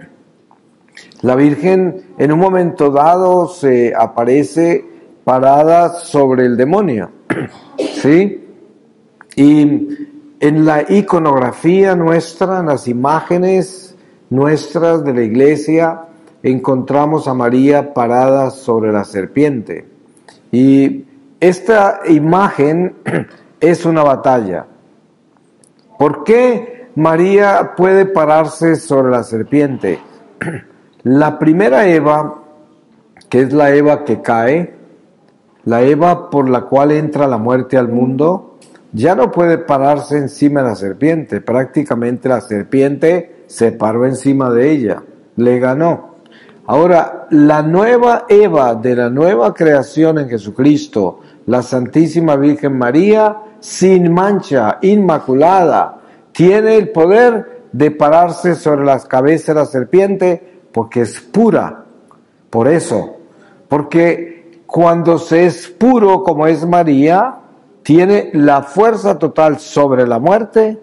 la Virgen en un momento dado se aparece parada sobre el demonio, ¿sí? Y en la iconografía nuestra, en las imágenes nuestras de la iglesia, encontramos a María parada sobre la serpiente. Y esta imagen es una batalla. ¿Por qué María puede pararse sobre la serpiente? La primera Eva, que es la Eva que cae, la Eva por la cual entra la muerte al mundo, ya no puede pararse encima de la serpiente. Prácticamente la serpiente se paró encima de ella, le ganó. Ahora, la nueva Eva de la nueva creación en Jesucristo, la Santísima Virgen María, sin mancha, inmaculada, tiene el poder de pararse sobre las cabezas de la serpiente porque es pura. Por eso, porque cuando se es puro como es María, tiene la fuerza total sobre la muerte,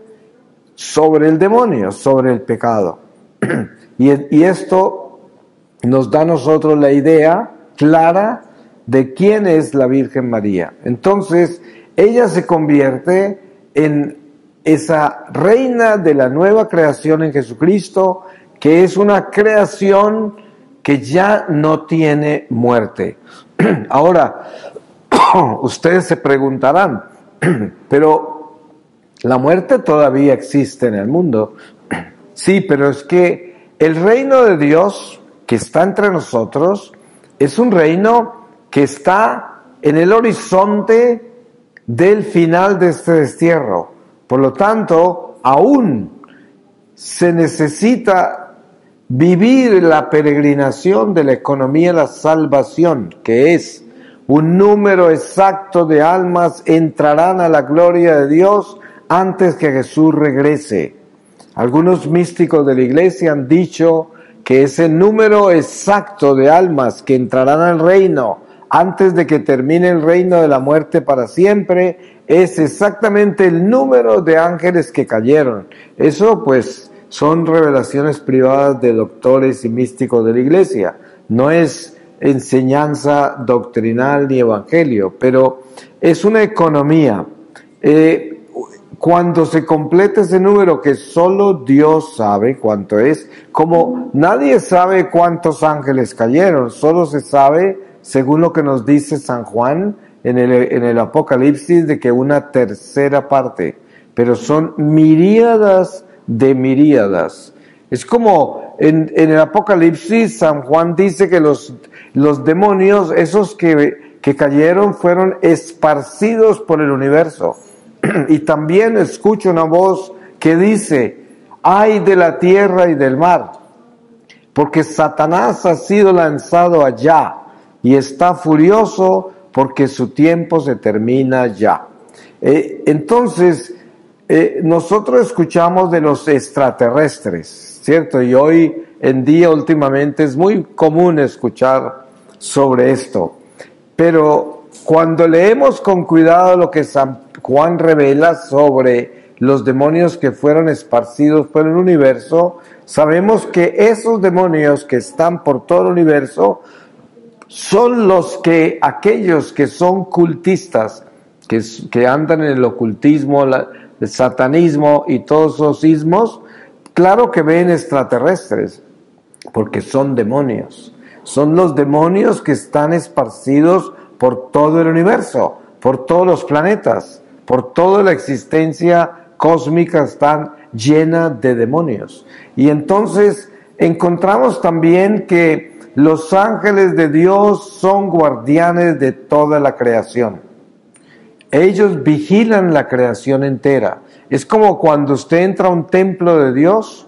sobre el demonio, sobre el pecado. Y esto nos da a nosotros la idea clara de quién es la Virgen María. Entonces, ella se convierte en esa reina de la nueva creación en Jesucristo, que es una creación que ya no tiene muerte. Ahora, ustedes se preguntarán, pero la muerte todavía existe en el mundo. Sí, pero es que el reino de Dios que está entre nosotros es un reino que está en el horizonte del final de este destierro. Por lo tanto, aún se necesita vivir la peregrinación de la economía de la salvación, que es un número exacto de almas entrarán a la gloria de Dios antes que Jesús regrese. Algunos místicos de la iglesia han dicho que ese número exacto de almas que entrarán al reino antes de que termine el reino de la muerte para siempre es exactamente el número de ángeles que cayeron. Eso pues son revelaciones privadas de doctores y místicos de la iglesia. No es enseñanza doctrinal ni evangelio, pero es una economía. Cuando se complete ese número, que solo Dios sabe cuánto es, como nadie sabe cuántos ángeles cayeron, solo se sabe, según lo que nos dice San Juan en el Apocalipsis, de que una tercera parte, pero son miríadas de miríadas. Es como en el Apocalipsis, San Juan dice que los demonios, esos que cayeron, fueron esparcidos por el universo. Y también escucho una voz que dice: ay de la tierra y del mar, porque Satanás ha sido lanzado allá y está furioso porque su tiempo se termina ya. Entonces, nosotros escuchamos de los extraterrestres, ¿cierto? Y hoy en día últimamente es muy común escuchar sobre esto. Pero cuando leemos con cuidado lo que San Juan revela sobre los demonios que fueron esparcidos por el universo, sabemos que esos demonios que están por todo el universo son aquellos que son cultistas, que andan en el ocultismo, el satanismo y todos esos ismos. Claro que ven extraterrestres, porque son demonios. Son los demonios que están esparcidos por todo el universo, por todos los planetas, por toda la existencia cósmica están llena de demonios. Y entonces encontramos también que los ángeles de Dios son guardianes de toda la creación. Ellos vigilan la creación entera. Es como cuando usted entra a un templo de Dios,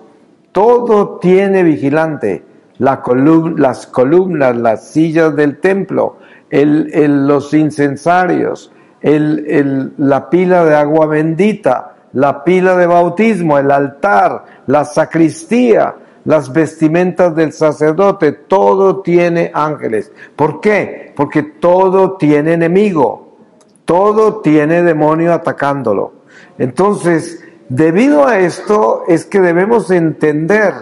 todo tiene vigilante. Las columnas, las sillas del templo, los incensarios, la pila de agua bendita, la pila de bautismo, el altar, la sacristía, las vestimentas del sacerdote, todo tiene ángeles. ¿Por qué? Porque todo tiene enemigo, todo tiene demonio atacándolo. Entonces, debido a esto es que debemos entender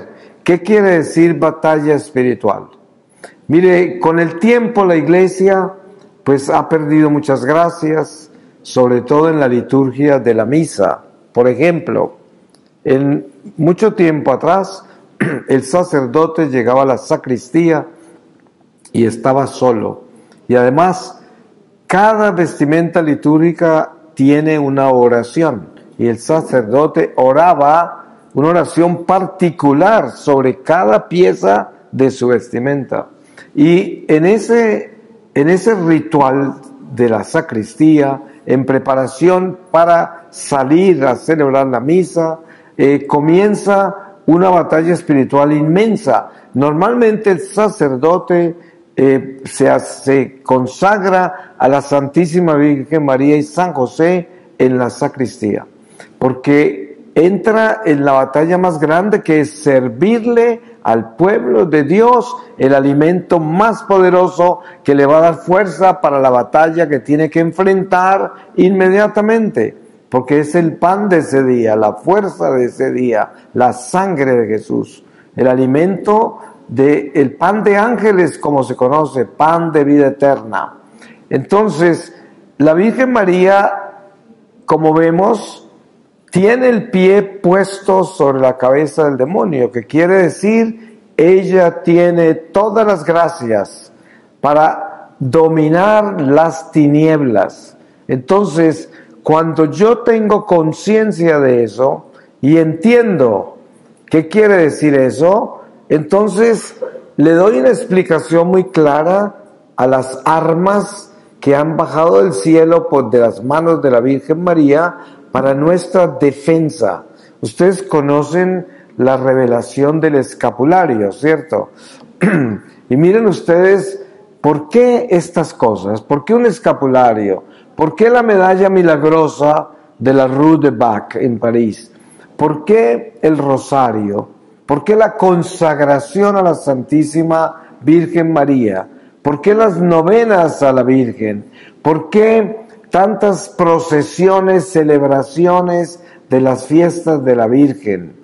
qué quiere decir batalla espiritual. Mire, con el tiempo la iglesia pues ha perdido muchas gracias, sobre todo en la liturgia de la misa. Por ejemplo, en mucho tiempo atrás, el sacerdote llegaba a la sacristía y estaba solo. Y además, cada vestimenta litúrgica tiene una oración. Y el sacerdote oraba una oración particular sobre cada pieza de su vestimenta. Y en ese ritual de la sacristía, en preparación para salir a celebrar la misa, comienza una batalla espiritual inmensa. Normalmente el sacerdote se consagra a la Santísima Virgen María y San José en la sacristía, porque entra en la batalla más grande, que es servirle al pueblo de Dios el alimento más poderoso que le va a dar fuerza para la batalla que tiene que enfrentar inmediatamente, porque es el pan de ese día, la fuerza de ese día, la sangre de Jesús, el alimento el pan de ángeles, como se conoce, pan de vida eterna. Entonces, la Virgen María, como vemos, tiene el pie puesto sobre la cabeza del demonio, que quiere decir, ella tiene todas las gracias para dominar las tinieblas. Entonces, cuando yo tengo conciencia de eso y entiendo qué quiere decir eso, entonces le doy una explicación muy clara a las armas que han bajado del cielo de las manos de la Virgen María para nuestra defensa. Ustedes conocen la revelación del escapulario, ¿cierto? Y miren ustedes, ¿por qué estas cosas? ¿Por qué un escapulario? ¿Por qué la medalla milagrosa de la Rue de Bac en París? ¿Por qué el rosario? ¿Por qué la consagración a la Santísima Virgen María? ¿Por qué las novenas a la Virgen? ¿Por qué tantas procesiones, celebraciones de las fiestas de la Virgen?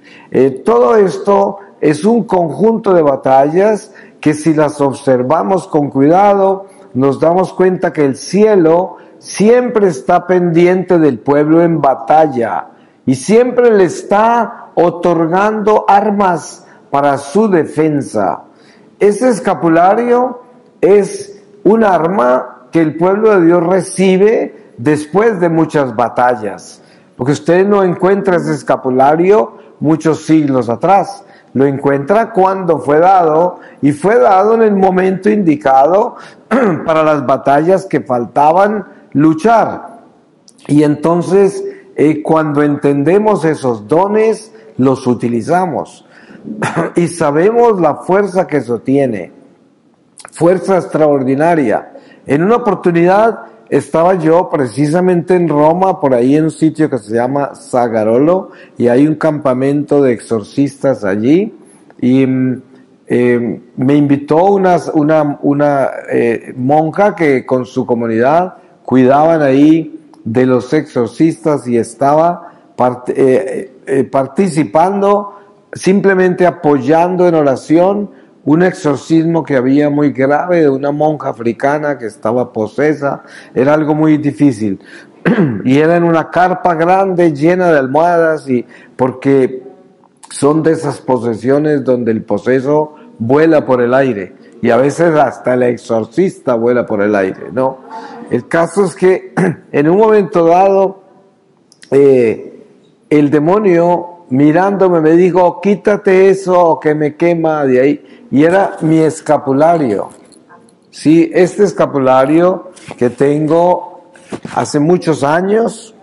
Todo esto es un conjunto de batallas que si las observamos con cuidado, nos damos cuenta que el cielo siempre está pendiente del pueblo en batalla y siempre le está otorgando armas para su defensa. Ese escapulario es un arma que el pueblo de Dios recibe después de muchas batallas, porque usted no encuentra ese escapulario muchos siglos atrás, lo encuentra cuando fue dado, y fue dado en el momento indicado para las batallas que faltaban luchar. Y entonces, cuando entendemos esos dones, los utilizamos y sabemos la fuerza que eso tiene, fuerza extraordinaria. En una oportunidad estaba yo precisamente en Roma, por ahí en un sitio que se llama Zagarolo, y hay un campamento de exorcistas allí, y me invitó una monja que con su comunidad cuidaban ahí de los exorcistas, y estaba participando, simplemente apoyando en oración un exorcismo que había muy grave de una monja africana que estaba posesa. Era algo muy difícil y era en una carpa grande llena de almohadas, y porque son de esas posesiones donde el poseso vuela por el aire, y a veces hasta el exorcista vuela por el aire, ¿no? El caso es que en un momento dado el demonio, mirándome, me dijo: quítate eso que me quema de ahí. Y era mi escapulario. Sí, este escapulario que tengo hace muchos años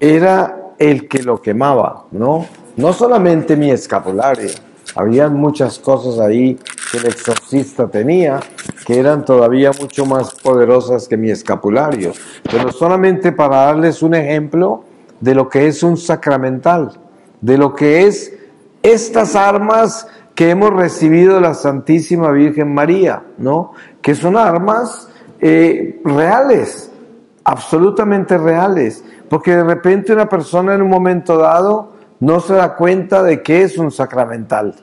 era el que lo quemaba, ¿no? No solamente mi escapulario, había muchas cosas ahí que el exorcista tenía que eran todavía mucho más poderosas que mi escapulario. Pero solamente para darles un ejemplo de lo que es un sacramental, de lo que es estas armas que hemos recibido de la Santísima Virgen María, ¿no? Que son armas reales, absolutamente reales, porque de repente una persona en un momento dado no se da cuenta de qué es un sacramental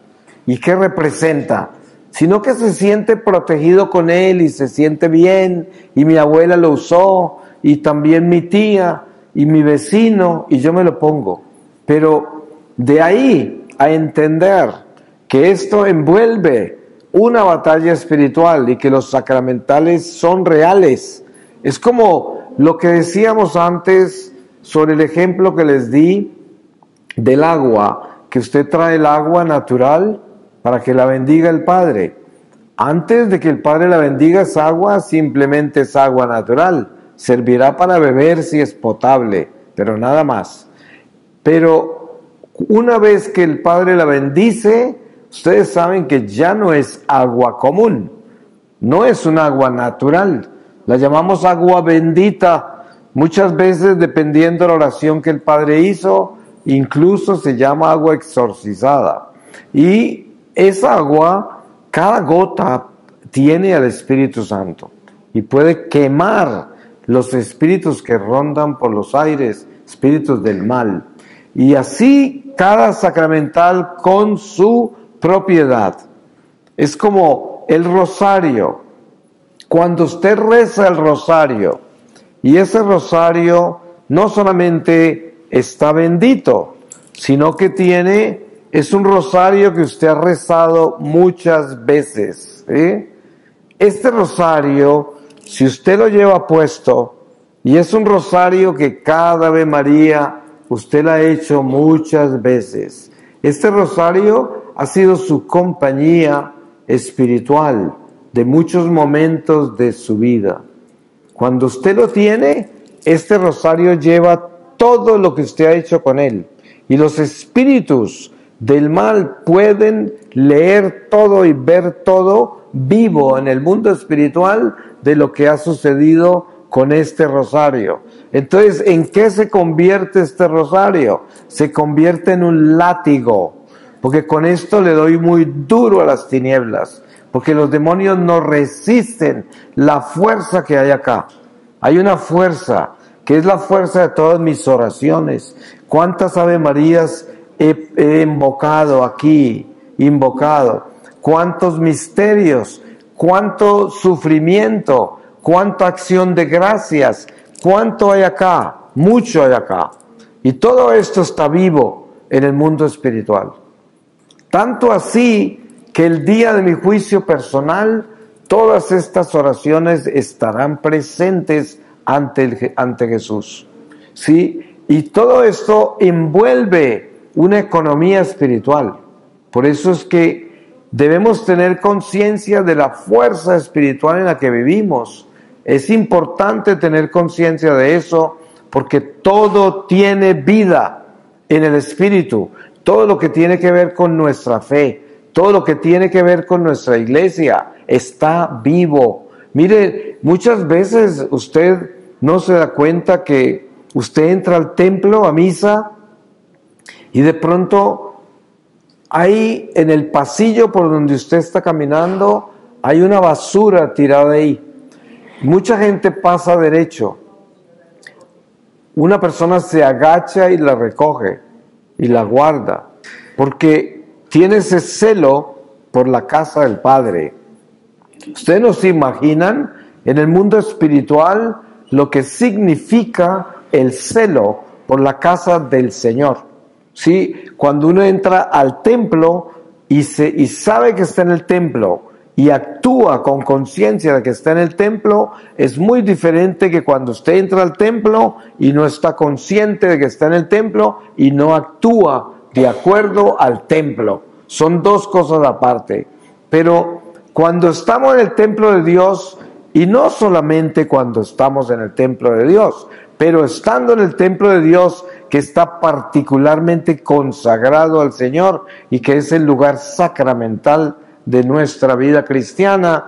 y qué representa, sino que se siente protegido con él y se siente bien, y mi abuela lo usó, y también mi tía, y mi vecino, y yo me lo pongo. Pero de ahí a entender que esto envuelve una batalla espiritual y que los sacramentales son reales, es como lo que decíamos antes sobre el ejemplo que les di del agua, que usted trae el agua natural para que la bendiga el Padre. Antes de que el Padre la bendiga, esa agua simplemente es agua natural, servirá para beber si es potable, pero nada más. Pero una vez que el Padre la bendice, ustedes saben que ya no es agua común, no es un agua natural, la llamamos agua bendita. Muchas veces, dependiendo de la oración que el Padre hizo, incluso se llama agua exorcizada. Y esa agua, cada gota tiene al Espíritu Santo y puede quemar los espíritus que rondan por los aires, espíritus del mal. Y así cada sacramental con su propiedad. Es como el rosario. Cuando usted reza el rosario, y ese rosario no solamente está bendito, sino que es un rosario que usted ha rezado muchas veces, ¿sí? Este rosario, si usted lo lleva puesto, y es un rosario que cada Ave María usted lo ha hecho muchas veces, este rosario ha sido su compañía espiritual, de muchos momentos de su vida. Cuando usted lo tiene, este rosario lleva todo lo que usted ha hecho con él. Y los espíritus del mal pueden leer todo y ver todo vivo en el mundo espiritual de lo que ha sucedido con este rosario. Entonces, ¿en qué se convierte este rosario? Se convierte en un látigo, porque con esto le doy muy duro a las tinieblas, porque los demonios no resisten la fuerza que hay acá. Hay una fuerza, que es la fuerza de todas mis oraciones. ¿Cuántas Ave Marías he invocado aquí? ¿Cuántos misterios? ¿Cuánto sufrimiento? ¿Cuánta acción de gracias? ¿Cuánto hay acá? Mucho hay acá. Y todo esto está vivo en el mundo espiritual. Tanto así que el día de mi juicio personal, todas estas oraciones estarán presentes ante Jesús. ¿Sí? Y todo esto envuelve una economía espiritual. Por eso es que debemos tener conciencia de la fuerza espiritual en la que vivimos. Es importante tener conciencia de eso, porque todo tiene vida en el espíritu. Todo lo que tiene que ver con nuestra fe, todo lo que tiene que ver con nuestra iglesia, está vivo. Mire, muchas veces usted no se da cuenta que usted entra al templo, a misa, y de pronto ahí en el pasillo por donde usted está caminando, hay una basura tirada ahí. Mucha gente pasa derecho. Una persona se agacha y la recoge y la guarda, porque tiene ese celo por la casa del Padre. Ustedes no se imaginan en el mundo espiritual lo que significa el celo por la casa del Señor. ¿Sí? Cuando uno entra al templo y sabe que está en el templo y actúa con conciencia de que está en el templo, es muy diferente que cuando usted entra al templo y no está consciente de que está en el templo y no actúa de acuerdo al templo. Son dos cosas aparte. Pero cuando estamos en el templo de Dios, y no solamente cuando estamos en el templo de Dios, pero estando en el templo de Dios que está particularmente consagrado al Señor y que es el lugar sacramental de nuestra vida cristiana,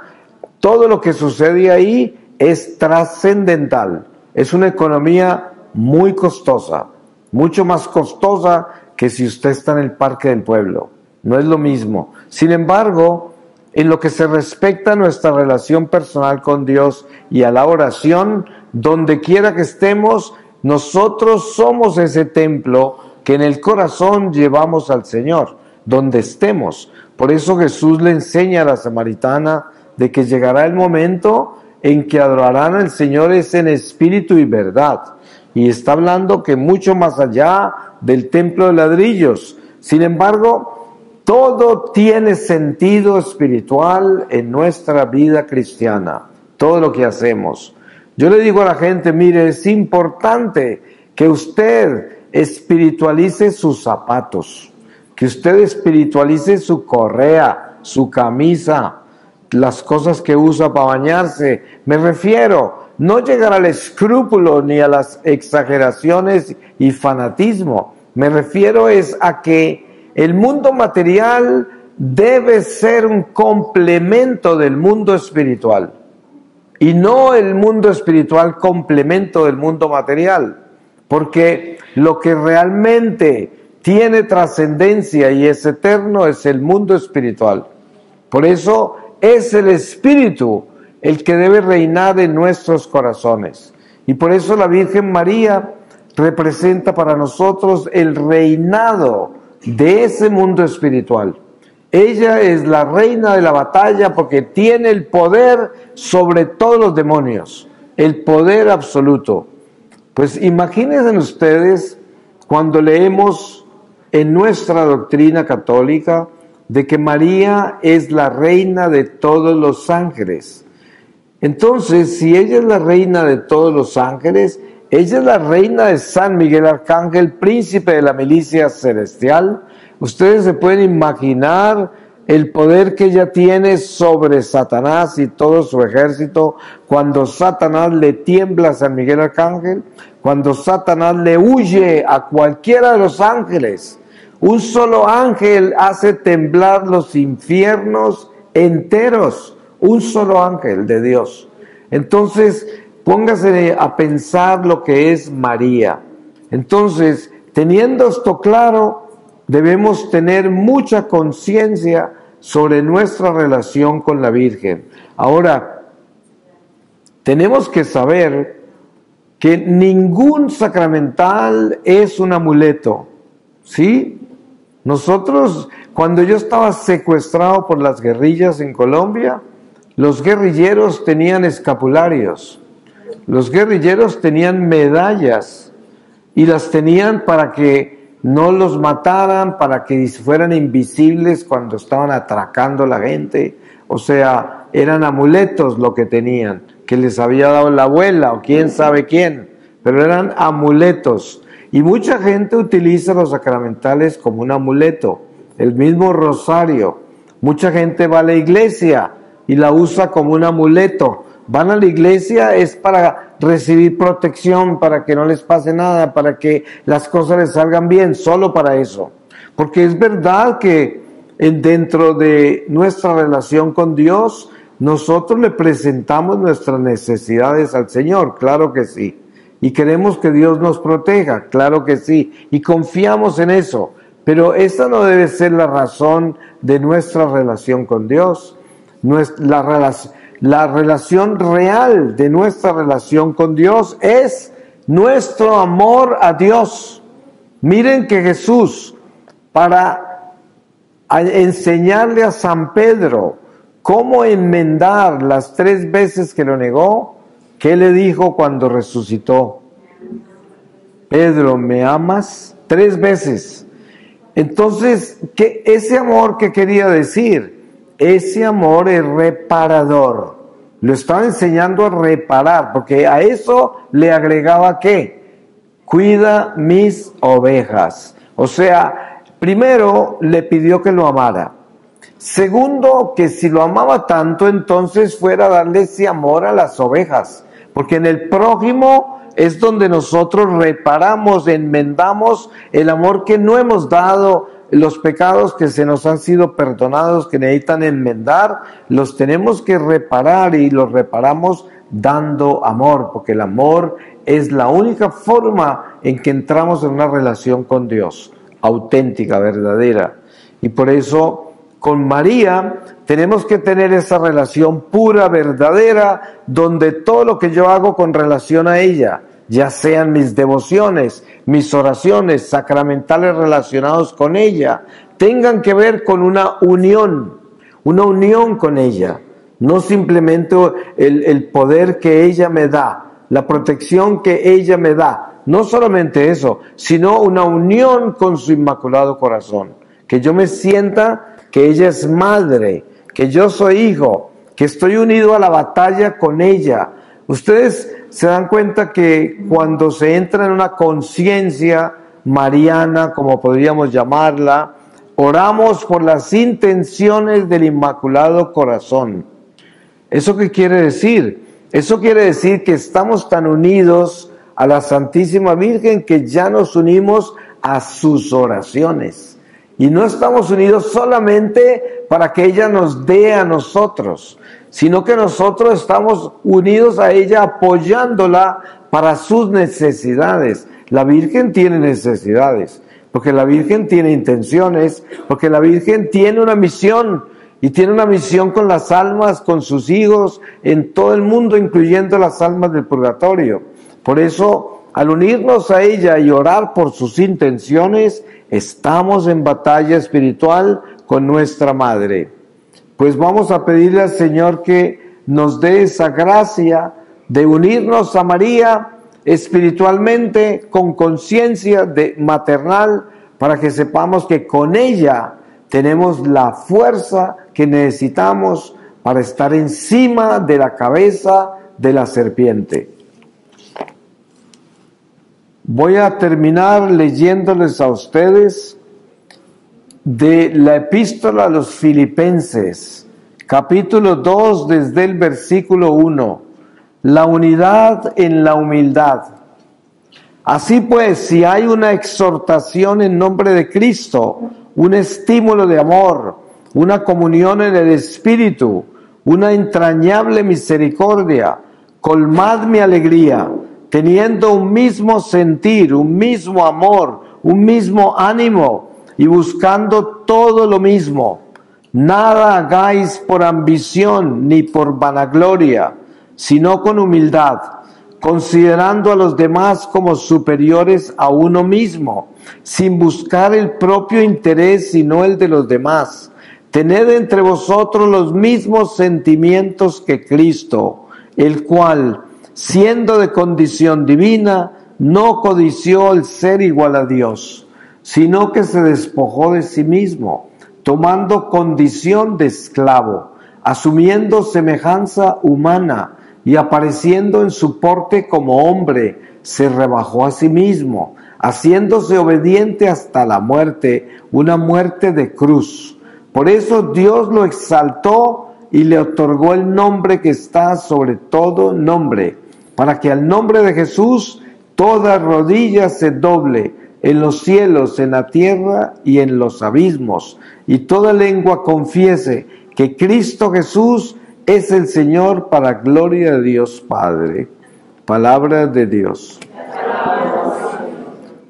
todo lo que sucede ahí es trascendental. Es una economía muy costosa, mucho más costosa que si usted está en el parque del pueblo. No es lo mismo. Sin embargo, en lo que se respecta a nuestra relación personal con Dios y a la oración, donde quiera que estemos, nosotros somos ese templo que en el corazón llevamos al Señor, donde estemos. Por eso Jesús le enseña a la samaritana de que llegará el momento en que adorarán al Señor es en espíritu y verdad. Y está hablando que mucho más allá del templo de ladrillos. Sin embargo, todo tiene sentido espiritual en nuestra vida cristiana, todo lo que hacemos. Yo le digo a la gente, mire, es importante que usted espiritualice sus zapatos, que usted espiritualice su correa, su camisa, las cosas que usa para bañarse. Me refiero, no llegar al escrúpulo ni a las exageraciones y fanatismo. Me refiero es a que el mundo material debe ser un complemento del mundo espiritual y no el mundo espiritual complemento del mundo material, porque lo que realmente tiene trascendencia y es eterno es el mundo espiritual. Por eso es el Espíritu el que debe reinar en nuestros corazones. Y por eso la Virgen María representa para nosotros el reinado de ese mundo espiritual. Ella es la reina de la batalla porque tiene el poder sobre todos los demonios, el poder absoluto. Pues imagínense ustedes cuando leemos en nuestra doctrina católica de que María es la reina de todos los ángeles. Entonces, si ella es la reina de todos los ángeles, ella es la reina de San Miguel Arcángel, príncipe de la milicia celestial. Ustedes se pueden imaginar el poder que ella tiene sobre Satanás y todo su ejército, cuando Satanás le tiembla a San Miguel Arcángel, cuando Satanás le huye a cualquiera de los ángeles. Un solo ángel hace temblar los infiernos enteros, un solo ángel de Dios. Entonces, póngase a pensar lo que es María. Entonces, teniendo esto claro, debemos tener mucha conciencia sobre nuestra relación con la Virgen. Ahora, tenemos que saber que ningún sacramental es un amuleto, ¿sí? Nosotros, cuando yo estaba secuestrado por las guerrillas en Colombia, los guerrilleros tenían escapularios, los guerrilleros tenían medallas y las tenían para que no los mataran, para que fueran invisibles cuando estaban atracando a la gente. O sea, eran amuletos lo que tenían, que les había dado la abuela o quién sabe quién, pero eran amuletos. Y mucha gente utiliza los sacramentales como un amuleto, el mismo rosario. Mucha gente va a la iglesia y la usa como un amuleto. Van a la iglesia es para recibir protección, para que no les pase nada, para que las cosas les salgan bien, solo para eso. Porque es verdad que dentro de nuestra relación con Dios, nosotros le presentamos nuestras necesidades al Señor, claro que sí. Y queremos que Dios nos proteja, claro que sí, y confiamos en eso, pero esa no debe ser la razón de nuestra relación con Dios. La relación real de nuestra relación con Dios es nuestro amor a Dios. Miren que Jesús, para enseñarle a San Pedro cómo enmendar las 3 veces que lo negó, ¿qué le dijo cuando resucitó? Pedro, ¿me amas? 3 veces. Entonces, ese amor, ¿qué quería decir? Ese amor es reparador. Lo estaba enseñando a reparar, porque a eso le agregaba ¿qué? Cuida mis ovejas. O sea, primero le pidió que lo amara. Segundo, que si lo amaba tanto, entonces fuera a darle ese amor a las ovejas. Porque en el prójimo es donde nosotros reparamos, enmendamos el amor que no hemos dado, los pecados que se nos han sido perdonados, que necesitan enmendar, los tenemos que reparar y los reparamos dando amor, porque el amor es la única forma en que entramos en una relación con Dios, auténtica, verdadera. Y por eso con María tenemos que tener esa relación pura, verdadera, donde todo lo que yo hago con relación a ella, ya sean mis devociones, mis oraciones, sacramentales relacionados con ella, tengan que ver con una unión con ella, no simplemente el poder que ella me da, la protección que ella me da, no solamente eso, sino una unión con su Inmaculado Corazón, que yo me sienta que ella es madre, que yo soy hijo, que estoy unido a la batalla con ella. Ustedes se dan cuenta que cuando se entra en una conciencia mariana, como podríamos llamarla, oramos por las intenciones del Inmaculado Corazón. ¿Eso qué quiere decir? Eso quiere decir que estamos tan unidos a la Santísima Virgen que ya nos unimos a sus oraciones. Y no estamos unidos solamente para que ella nos dé a nosotros, sino que nosotros estamos unidos a ella apoyándola para sus necesidades. La Virgen tiene necesidades, porque la Virgen tiene intenciones, porque la Virgen tiene una misión, y tiene una misión con las almas, con sus hijos, en todo el mundo, incluyendo las almas del purgatorio. Por eso, al unirnos a ella y orar por sus intenciones, estamos en batalla espiritual con nuestra Madre. Pues vamos a pedirle al Señor que nos dé esa gracia de unirnos a María espiritualmente, con conciencia maternal, para que sepamos que con ella tenemos la fuerza que necesitamos para estar encima de la cabeza de la serpiente. Voy a terminar leyéndoles a ustedes de la epístola a los Filipenses, capítulo 2, desde el versículo 1, la unidad en la humildad. Así pues, si hay una exhortación en nombre de Cristo, un estímulo de amor, una comunión en el Espíritu, una entrañable misericordia, colmad mi alegría, teniendo un mismo sentir, un mismo amor, un mismo ánimo y buscando todo lo mismo. Nada hagáis por ambición ni por vanagloria, sino con humildad, considerando a los demás como superiores a uno mismo, sin buscar el propio interés sino el de los demás. Tened entre vosotros los mismos sentimientos que Cristo, el cual, siendo de condición divina, no codició el ser igual a Dios, sino que se despojó de sí mismo, tomando condición de esclavo, asumiendo semejanza humana y apareciendo en su porte como hombre, se rebajó a sí mismo, haciéndose obediente hasta la muerte, una muerte de cruz. Por eso Dios lo exaltó y le otorgó el nombre que está sobre todo nombre, para que al nombre de Jesús toda rodilla se doble, en los cielos, en la tierra y en los abismos, y toda lengua confiese que Cristo Jesús es el Señor, para gloria de Dios Padre. Palabra de Dios.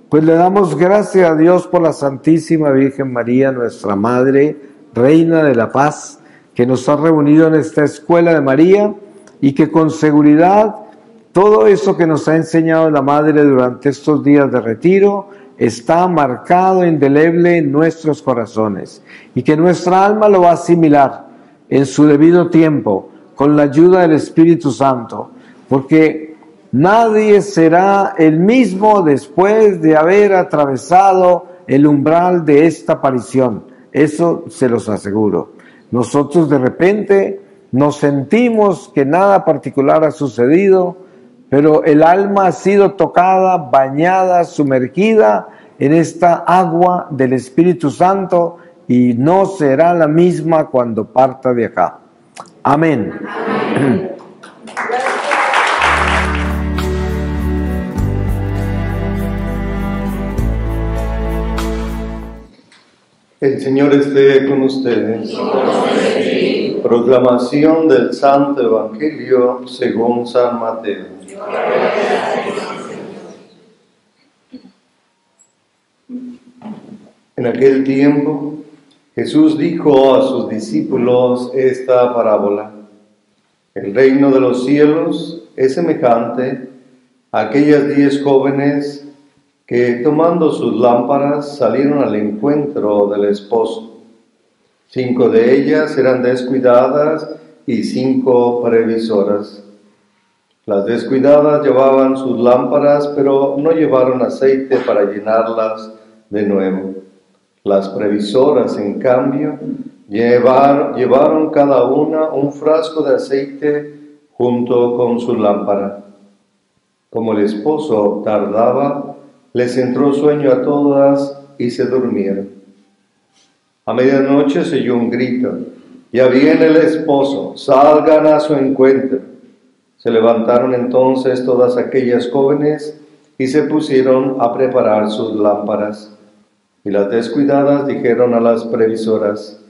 Pues le damos gracias a Dios por la Santísima Virgen María, nuestra Madre, Reina de la Paz, que nos ha reunido en esta escuela de María y que con seguridad todo eso que nos ha enseñado la Madre durante estos días de retiro está marcado indeleble en nuestros corazones y que nuestra alma lo va a asimilar en su debido tiempo con la ayuda del Espíritu Santo, porque nadie será el mismo después de haber atravesado el umbral de esta aparición. Eso se los aseguro. Nosotros de repente nos sentimos que nada particular ha sucedido, pero el alma ha sido tocada, bañada, sumergida en esta agua del Espíritu Santo y no será la misma cuando parta de acá. Amén. Amén. El Señor esté con ustedes. Proclamación del Santo Evangelio según San Mateo. En aquel tiempo, Jesús dijo a sus discípulos esta parábola: el reino de los cielos es semejante a aquellas 10 jóvenes que, tomando sus lámparas, salieron al encuentro del esposo. 5 de ellas eran descuidadas y 5 previsoras. Las descuidadas llevaban sus lámparas, pero no llevaron aceite para llenarlas de nuevo. Las previsoras, en cambio, llevaron cada una un frasco de aceite junto con su lámpara. Como el esposo tardaba, les entró sueño a todas y se durmieron. A medianoche se oyó un grito: «Ya viene el esposo, salgan a su encuentro». Se levantaron entonces todas aquellas jóvenes y se pusieron a preparar sus lámparas. Y las descuidadas dijeron a las previsoras: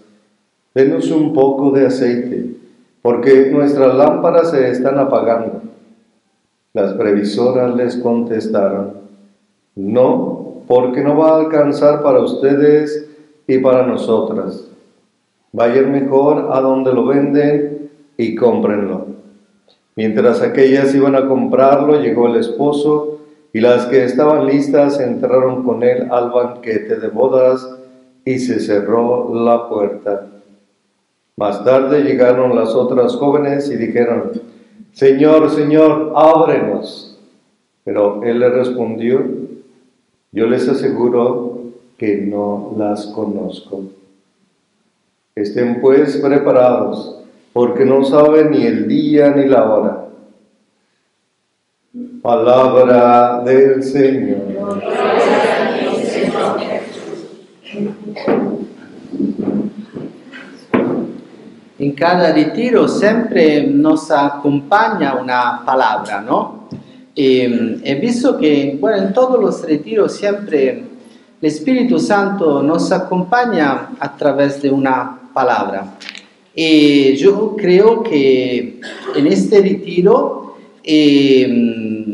«Denos un poco de aceite, porque nuestras lámparas se están apagando». Las previsoras les contestaron: «No, porque no va a alcanzar para ustedes y para nosotras. Vayan mejor a donde lo venden y cómprenlo». Mientras aquellas iban a comprarlo, llegó el esposo, y las que estaban listas entraron con él al banquete de bodas, y se cerró la puerta. Más tarde llegaron las otras jóvenes y dijeron: «Señor, Señor, ábrenos». Pero él les respondió: «Yo les aseguro que no las conozco. Estén pues preparados, porque no saben ni el día ni la hora». Palabra del Señor. in cada ritiro sempre nos accompagna una palabra, ¿no? E visto que, bueno, en todos los retiros siempre el Espíritu Santo nos acompaña a través de una palabra. Y yo creo que en este retiro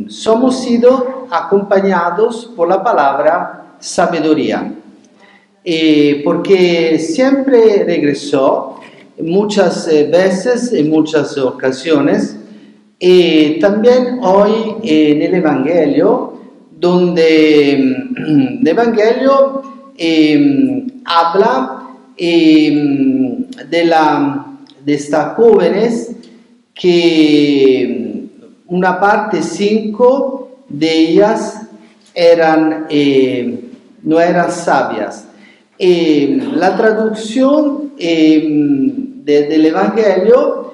somos sido acompañados por la palabra sabiduría. Porque siempre regresó muchas veces, en muchas ocasiones, y también hoy en el Evangelio, donde el Evangelio habla de estas jóvenes que una parte 5 de ellas no eran sabias. La traducción del Evangelio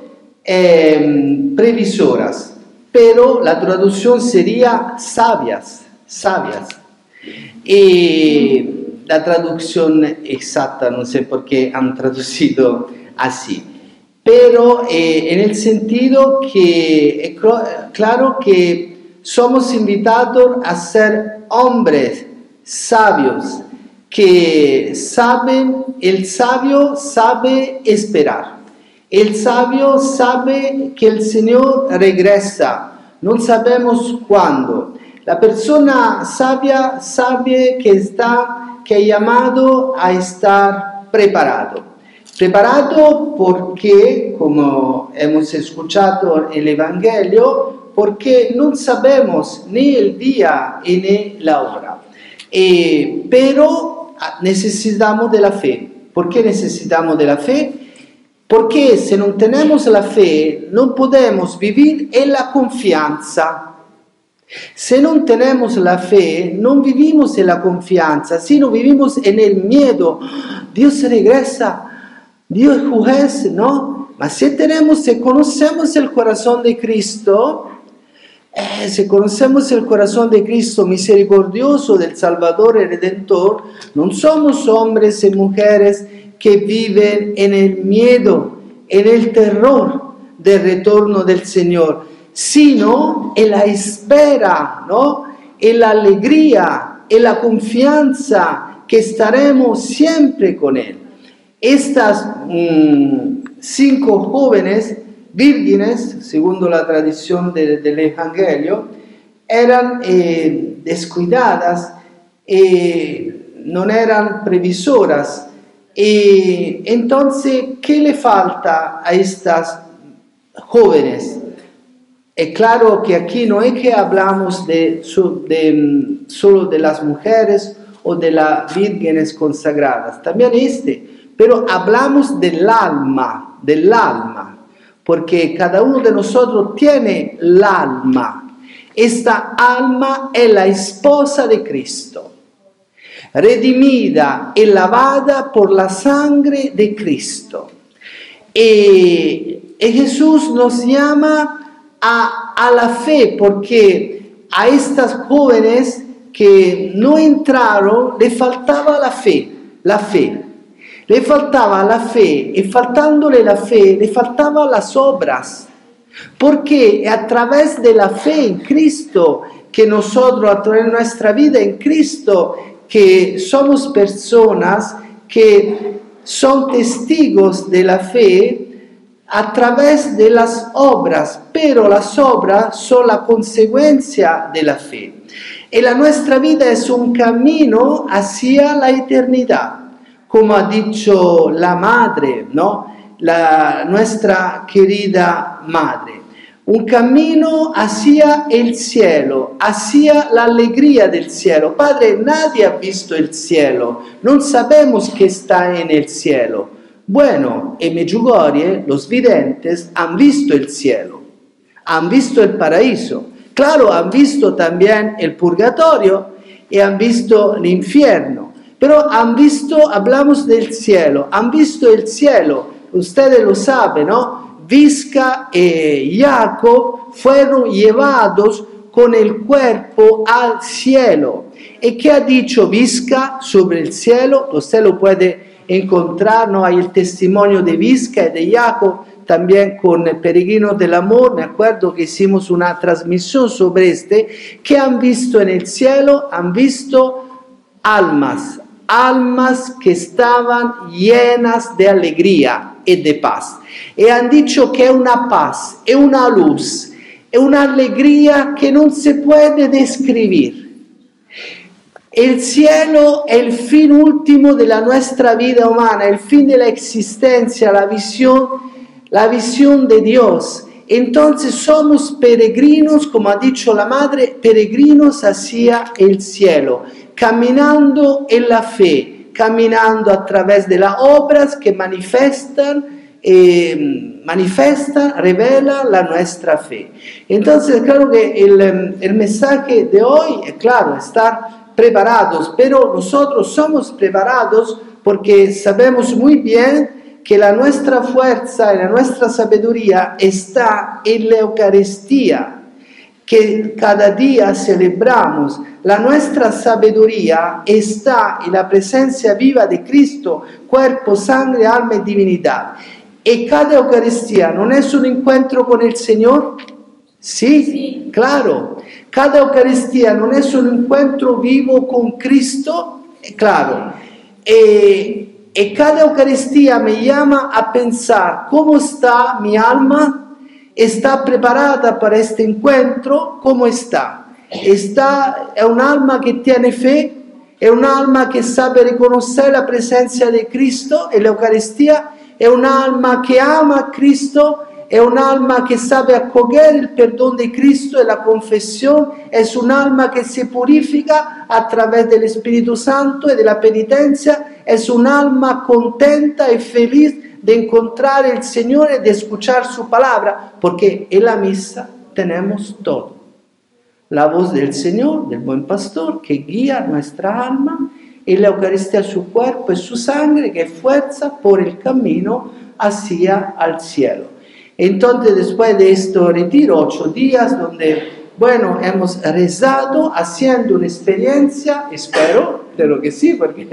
previsoras, pero la traducción sería sabias. La traducción exacta, no sé por qué han traducido así, pero en el sentido que es claro que somos invitados a ser hombres sabios, que saben, el sabio sabe esperar. El sabio sabe que el Señor regresa, no sabemos cuándo. La persona sabia sabe que es llamado a estar preparado. Preparado porque, como hemos escuchado en el Evangelio, porque no sabemos ni el día ni la hora. Pero necesitamos de la fe. ¿Por qué necesitamos de la fe? Porque si no tenemos la fe, no podemos vivir en la confianza. Si no tenemos la fe, no vivimos en la confianza, sino vivimos en el miedo. Dios regresa, Dios es juez, ¿no? Mas si conocemos el corazón de Cristo, si conocemos el corazón de Cristo misericordioso, del Salvador y Redentor, no somos hombres y mujeres que viven en el miedo, en el terror del retorno del Señor, sino en la espera, ¿no? En la alegría, en la confianza que estaremos siempre con Él. Estas 5 jóvenes vírgenes, según la tradición del Evangelio, eran descuidadas, no eran previsoras. Entonces, ¿qué le falta a estas jóvenes? Es claro que aquí no es que hablamos solo de las mujeres o de las vírgenes consagradas, también pero hablamos del alma, porque cada uno de nosotros tiene el alma. Esta alma es la esposa de Cristo, redimida y lavada por la sangre de Cristo. Y Jesús nos llama a la fe, porque a estas jóvenes que no entraron le faltaba la fe. Le faltaba la fe, y faltándole la fe, le faltaban las obras. Porque a través de la fe en Cristo, que nosotros a través de nuestra vida en Cristo, que somos personas que son testigos de la fe, a través de las obras, pero las obras son la consecuencia de la fe. Y la nuestra vida es un camino hacia la eternidad. Como ha dicho la madre, ¿no? Nuestra querida madre. Un camino hacia el cielo, hacia la alegría del cielo. Padre, nadie ha visto el cielo, no sabemos qué está en el cielo. Bueno, en Medjugorje los videntes han visto el cielo, han visto el paraíso. Claro, han visto también el purgatorio y han visto el infierno. Pero hablamos del cielo, han visto el cielo, ustedes lo saben, ¿no? Visca y Jacob fueron llevados con el cuerpo al cielo. ¿Y qué ha dicho Visca sobre el cielo? Usted lo puede encontrar, ¿no? Hay el testimonio de Vizca y de Jacob, también con Peregrinos del Amor, me acuerdo que hicimos una transmisión sobre que han visto en el cielo, han visto almas que estaban llenas de alegría y de paz. Y han dicho que es una paz, es una luz, es una alegría que no se puede describir. El cielo es el fin último de la nuestra vida humana, el fin de la existencia, la visión de Dios. Entonces somos peregrinos, como ha dicho la madre, peregrinos hacia el cielo, caminando en la fe, caminando a través de las obras que manifiestan, revelan la nuestra fe. Entonces creo que el mensaje de hoy es claro, estar preparados, pero nosotros somos preparados porque sabemos muy bien que nuestra fuerza y nuestra sabiduría está en la Eucaristía, que cada día celebramos. Nuestra sabiduría está en la presencia viva de Cristo, cuerpo, sangre, alma y divinidad. Y cada Eucaristía no es un encuentro con el Señor. Sí, claro. Cada Eucaristía no es un encuentro vivo con Cristo. Claro. Y cada Eucaristía me llama a pensar cómo está mi alma, está preparada para este encuentro, cómo está. Es un alma que tiene fe, es un alma que sabe reconocer la presencia de Cristo en la Eucaristía, es un alma que ama a Cristo, es un alma que sabe acoger el perdón de Cristo en la confesión, es un alma que se purifica a través del Espíritu Santo y de la penitencia, es un alma contenta y feliz de encontrar el Señor y de escuchar su palabra, porque en la misa tenemos todo. La voz del Señor, del buen pastor, que guía nuestra alma, y la Eucaristía su cuerpo y su sangre, que es fuerza por el camino hacia el cielo. Entonces, después de este retiro, 8 días, donde, bueno, hemos rezado, haciendo una experiencia, espero que sí, porque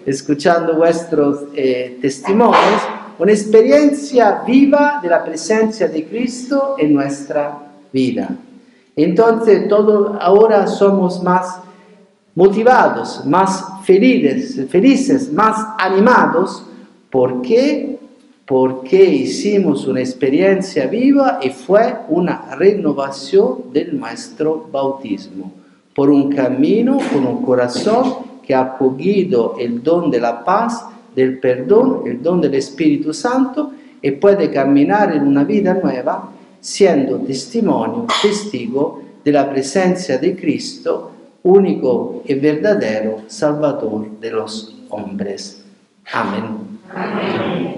escuchando vuestros testimonios, una experiencia viva de la presencia de Cristo en nuestra vida. Entonces, ahora somos más motivados, más felices, más animados. ¿Por qué? Porque hicimos una experiencia viva y fue una renovación de nuestro bautismo, por un camino, con un corazón que ha acogido el don de la paz, del perdón, el don del Espíritu Santo, y puede caminar en una vida nueva, siendo testigo de la presencia de Cristo, único y verdadero Salvador de los hombres. Amén. Amén.